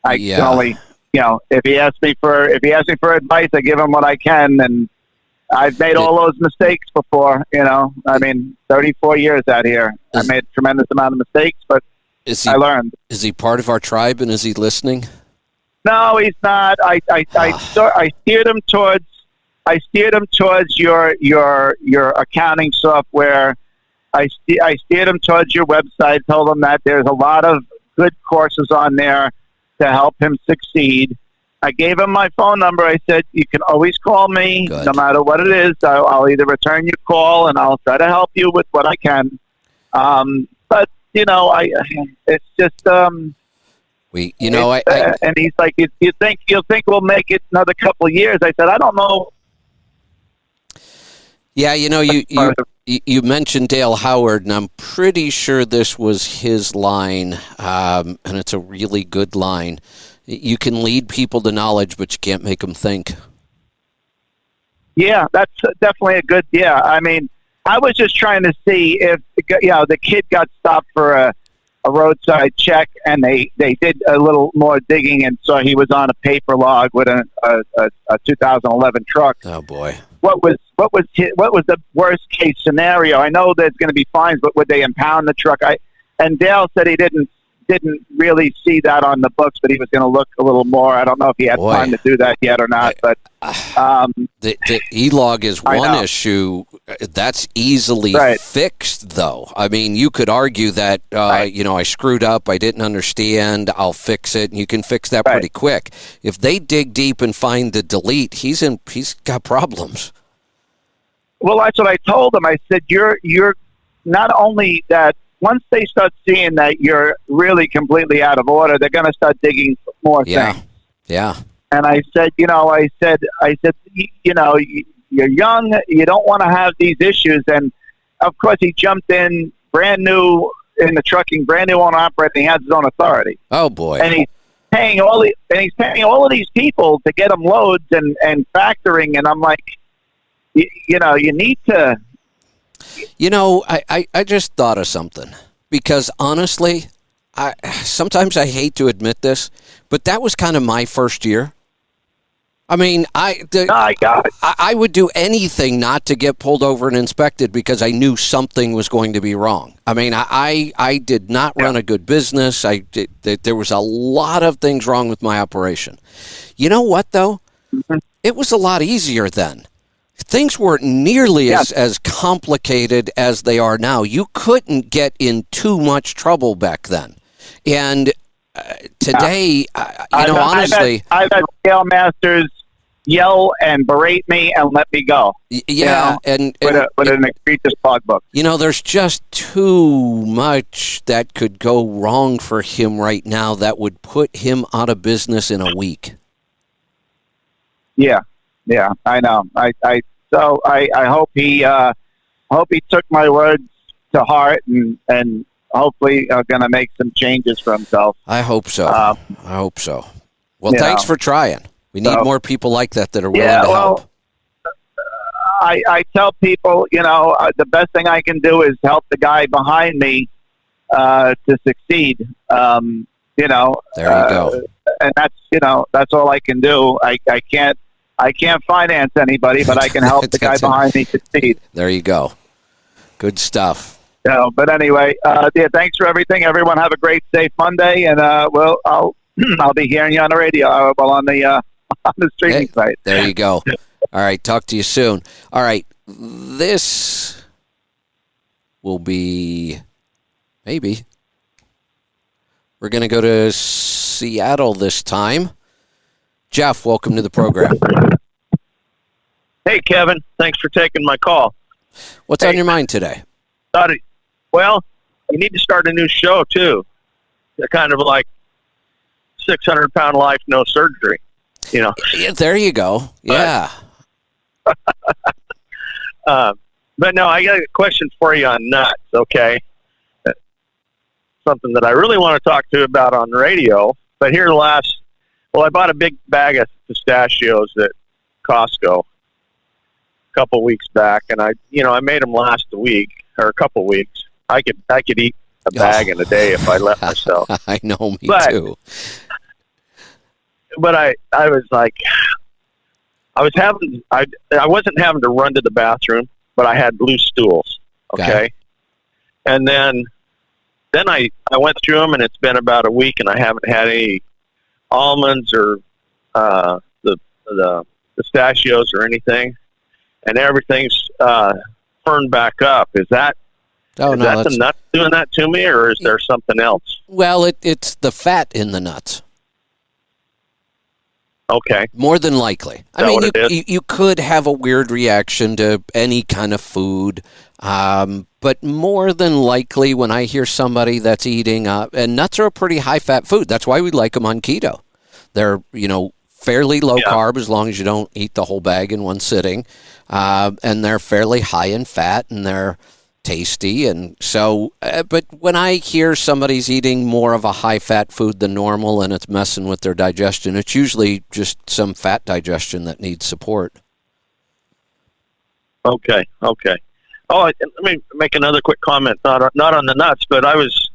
F: I can only, if he asks me for advice, I give him what I can. And I've made all those mistakes before, I mean, 34 years out here. I made a tremendous amount of mistakes, but I learned.
A: Is he part of our tribe and is he listening?
F: No, he's not. I steered him towards your accounting software. I steered him towards your website, told him that there's a lot of good courses on there to help him succeed. I gave him my phone number. I said, you can always call me, no matter what it is. I'll either return your call and I'll try to help you with what I can. But, it's just... and he's like, you think we'll make it another couple of years? I said, I don't know.
A: Yeah, you mentioned Dale Howard, and I'm pretty sure this was his line, and it's a really good line. You can lead people to knowledge, but you can't make them think.
F: Yeah, that's definitely a good, I mean, I was just trying to see if, the kid got stopped for a roadside check, and they did a little more digging, and so he was on a paper log with a 2011 truck.
A: Oh boy.
F: What was the worst case scenario? I know there's going to be fines, but would they impound the truck? And Dale said he didn't really see that on the books, but he was going to look a little more. I don't know if he had time to do that yet or not. But
A: the e-log is one issue that's easily fixed, though. I mean, you could argue that I screwed up, I didn't understand, I'll fix it, and you can fix that pretty quick. If they dig deep and find the delete, he's got problems.
F: Well, that's what I told him. I said, you're not only that. Once they start seeing that you're really completely out of order, they're going to start digging more things.
A: Yeah.
F: And I said, you're young, you don't want to have these issues. And of course, he jumped in brand new in the trucking, brand new owner operator, and he has his own authority.
A: Oh boy!
F: And he's paying all of these people to get them loads and factoring. And I'm like, you need to.
A: I just thought of something, because honestly, sometimes I hate to admit this, but that was kind of my first year. I mean, I got it. I would do anything not to get pulled over and inspected because I knew something was going to be wrong. I mean, I did not run a good business. There was a lot of things wrong with my operation. You know what, though? Mm-hmm. It was a lot easier then. Things weren't nearly as complicated as they are now. You couldn't get in too much trouble back then. And today, honestly...
F: I've had scale masters yell and berate me and let me go.
A: Yeah. And
F: with an egregious logbook.
A: There's just too much that could go wrong for him right now that would put him out of business in a week.
F: Yeah, I know. So I hope he took my words to heart and hopefully going to make some changes for himself.
A: I hope so. Well, thanks for trying. We need more people like that are willing to help.
F: I tell people, the best thing I can do is help the guy behind me to succeed. There you
A: go.
F: And that's all I can do. I can't finance anybody, but I can help the guy behind me succeed.
A: There you go. Good stuff.
F: But anyway, thanks for everything. Everyone have a great, safe Monday, and I'll be hearing you on the radio, on the streaming site.
A: There you go. All right, talk to you soon. All right, this will be maybe. We're going to go to Seattle this time. Jeff, welcome to the program.
G: Hey, Kevin. Thanks for taking my call.
A: What's on your mind today?
G: Well, you need to start a new show, too. They're kind of like 600-pound life, no surgery,
A: Yeah, there you go. Yeah.
G: But no, I got a question for you on nuts, okay? Something that I really want to talk to you about on the radio. But here I bought a big bag of pistachios at Costco a couple weeks back, and I made them last a week or a couple weeks. I could eat a bag in a day if I let myself.
A: I know, me too.
G: But I was like, I wasn't having to run to the bathroom, but I had loose stools. Okay. And then I went through them, and it's been about a week, and I haven't had any almonds or the pistachios or anything, and everything's firmed back up. Is that the nuts doing that to me, or is there something else?
A: Well, it's the fat in the nuts.
G: Okay.
A: More than likely. I mean, you could have a weird reaction to any kind of food, but more than likely when I hear somebody that's eating, and nuts are a pretty high-fat food. That's why we like them on keto. They're, fairly low carb as long as you don't eat the whole bag in one sitting, and they're fairly high in fat, and they're tasty. And so, but when I hear somebody's eating more of a high-fat food than normal and it's messing with their digestion, it's usually just some fat digestion that needs support.
G: Okay. Oh, let me make another quick comment. Not on the nuts, but I was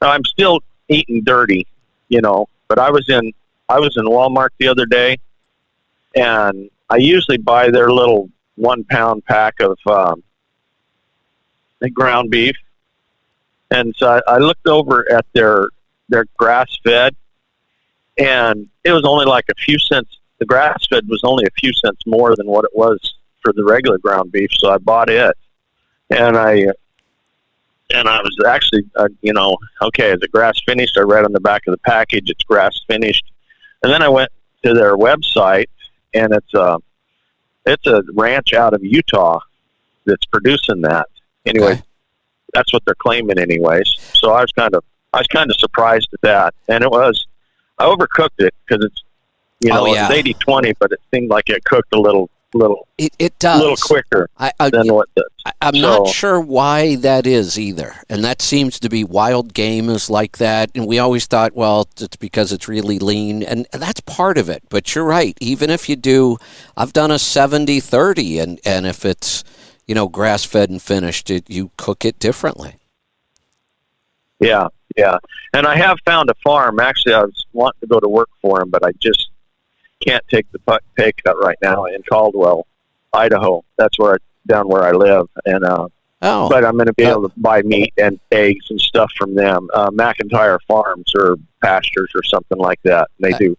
G: I'm still eating dirty, but I was in Walmart the other day, and I usually buy their little 1 pound pack of ground beef. And so I looked over at their grass fed, and it was only like a few cents. The grass fed was only a few cents more than what it was for the regular ground beef. So I bought it, and I was actually, okay, is it grass finished? I read on the back of the package, it's grass finished. And then I went to their website, and it's a ranch out of Utah that's producing that. Anyway,
A: Okay.
G: That's what they're claiming anyways. So I was kind of surprised at that. And I overcooked it because it's, It was 80-20, but it seemed like it cooked a little
A: It does.
G: a little quicker than what does.
A: I'm not sure why that is either. And that seems to be wild game is like that. And we always thought, well, it's because it's really lean. And that's part of it. But you're right. Even if you do, I've done a 70-30. And if it's, grass-fed and finished, you cook it differently.
G: Yeah. And I have found a farm. Actually, I was wanting to go to work for him, but I just can't take the pay cut right now in Caldwell, Idaho. That's down where I live. And but I'm going to be able to buy meat and eggs and stuff from them. McIntyre Farms or Pastures or something like that. And they do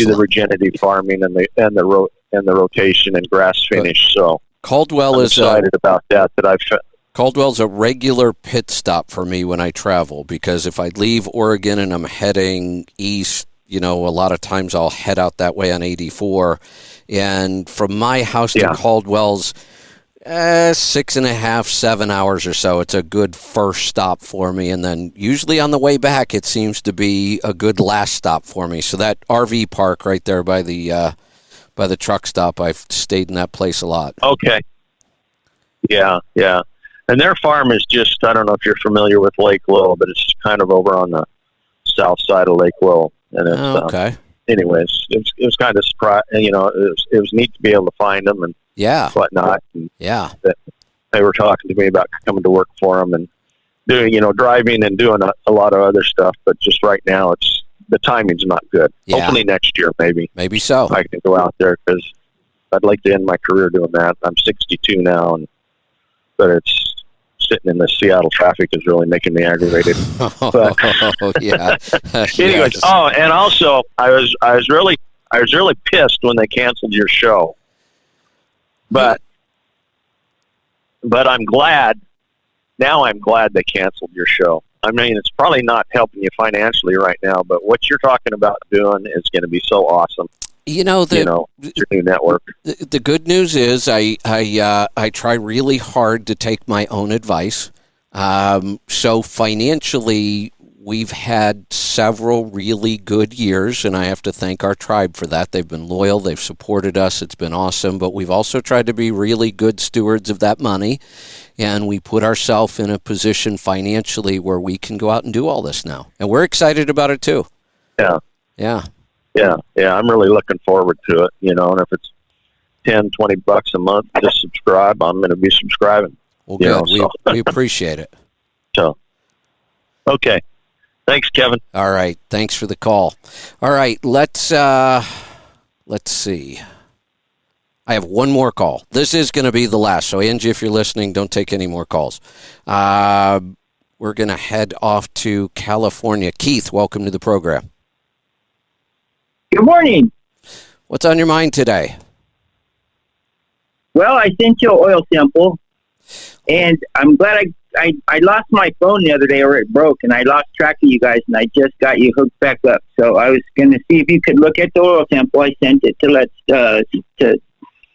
G: the regenerative farming and the rotation and grass finish. So
A: Caldwell
G: I'm
A: is
G: excited about that I've.
A: Caldwell's a regular pit stop for me when I travel, because if I leave Oregon and I'm heading east, a lot of times I'll head out that way on 84. And from my house to Caldwell's 6.5, 7 hours or so. It's a good first stop for me. And then usually on the way back, it seems to be a good last stop for me. So that RV park right there by the truck stop, I've stayed in that place a lot.
G: Okay. Yeah. And their farm is just, I don't know if you're familiar with Lake Will, but it's kind of over on the south side of Lake Will. And it's,
A: okay.
G: Anyways, it was kind of surprising. It was neat to be able to find them and whatnot. And they were talking to me about coming to work for them and doing, driving and doing a lot of other stuff. But just right now, the timing's not good.
A: Yeah.
G: Hopefully next year, maybe.
A: Maybe so.
G: I can go out there because I'd like to end my career doing that. I'm 62 now, but it's sitting in the Seattle traffic is really making me aggravated. But,
A: yeah.
G: Anyways,
A: Yes.
G: and also I was really pissed when they canceled your show. But I'm glad. Now I'm glad they canceled your show. I mean, it's probably not helping you financially right now, but what you're talking about doing is going to be so awesome. Your new network.
A: The good news is I try really hard to take my own advice. So financially, we've had several really good years, and I have to thank our tribe for that. They've been loyal. They've supported us. It's been awesome. But we've also tried to be really good stewards of that money, and we put ourselves in a position financially where we can go out and do all this now. And we're excited about it, too.
G: Yeah.
A: Yeah.
G: Yeah, I'm really looking forward to it, and if it's $10-$20 a month to subscribe, I'm going to be subscribing.
A: Well, good. We appreciate it.
G: So, okay. Thanks, Kevin.
A: All right. Thanks for the call. All right. Let's see. I have one more call. This is going to be the last. So, Angie, if you're listening, don't take any more calls. We're going to head off to California. Keith, welcome to the program.
H: Good morning.
A: What's on your mind today?
H: Well, I sent you an oil sample, and I'm glad I lost my phone the other day, or it broke, and I lost track of you guys, and I just got you hooked back up. So I was going to see if you could look at the oil sample. I sent it to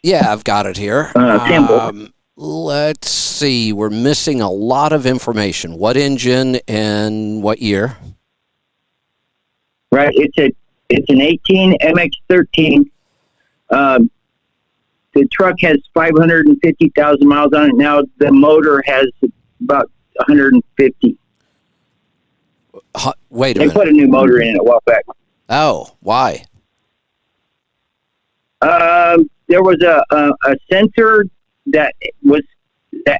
A: Yeah, I've got it here.
H: Sample.
A: Let's see. We're missing a lot of information. What engine and what year?
H: Right. It's an 18 MX-13. The truck has 550,000 miles on it now. The motor has about 150.
A: Wait a
H: minute. They put a new motor in it a while back.
A: Oh, why?
H: There was a sensor that was a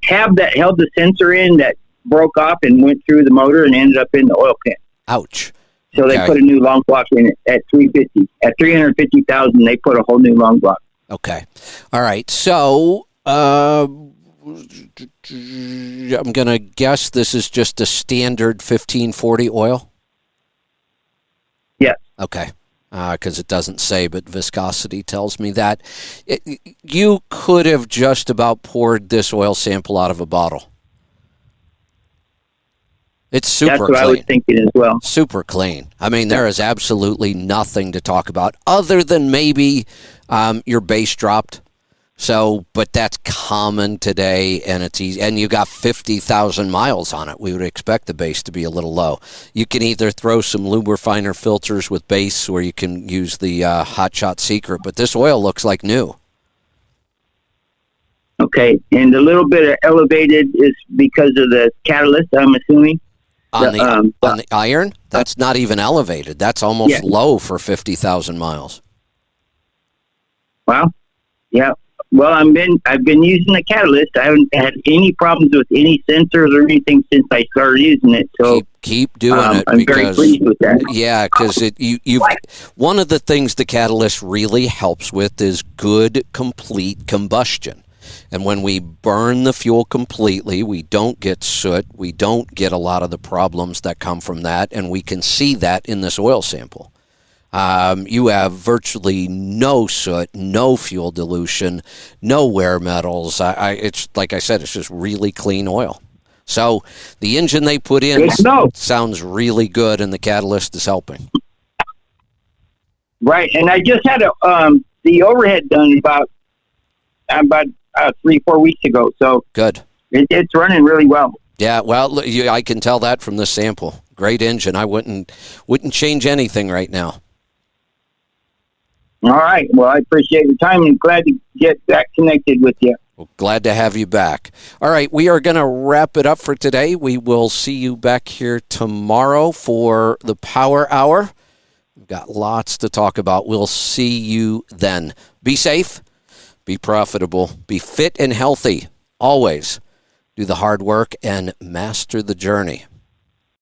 H: tab that held the sensor in that broke off and went through the motor and ended up in the oil pan.
A: Ouch.
H: So
A: Okay.
H: they put a new long block in it at 350. At 350,000, they put a whole new long block.
A: Okay. All right. So I'm going to guess this is just a standard 1540 oil?
H: Yes.
A: Okay. Because it doesn't say, but viscosity tells me that. You could have just about poured this oil sample out of a bottle. It's super
H: That's what
A: clean.
H: I was thinking as well.
A: Super clean. I mean, there is absolutely nothing to talk about other than maybe your base dropped. So, but that's common today, and it's easy. And you got 50,000 miles on it. We would expect the base to be a little low. You can either throw some Lube-Refiner filters with base, or you can use the Hot Shot Secret. But this oil looks like new.
H: Okay, and a little bit of elevated is because of the catalyst, I'm assuming.
A: On the iron, that's not even elevated. That's almost low for 50,000 miles.
H: Well, yeah. Well, I've been using the catalyst. I haven't had any problems with any sensors or anything since I started using it. So
A: keep doing it.
H: I'm very pleased with that.
A: Yeah, because you one of the things the catalyst really helps with is good, complete combustion. And when we burn the fuel completely, we don't get soot. We don't get a lot of the problems that come from that, and we can see that in this oil sample. You have virtually no soot, no fuel dilution, no wear metals. It's like I said, it's just really clean oil. So the engine they put in sounds really good, and the catalyst is helping.
H: Right, and I just had the overhead done about 3-4 weeks ago. So
A: good.
H: It's running really well.
A: Yeah, well, I can tell that from this sample. Great engine. I wouldn't change anything right now.
H: All right. Well, I appreciate your time and glad to get back connected with you.
A: Well, glad to have you back. All right, we are going to wrap it up for today. We will see you back here tomorrow for the Power Hour. We've got lots to talk about. We'll see you then. Be safe, be profitable, be fit and healthy. Always do the hard work and master the journey.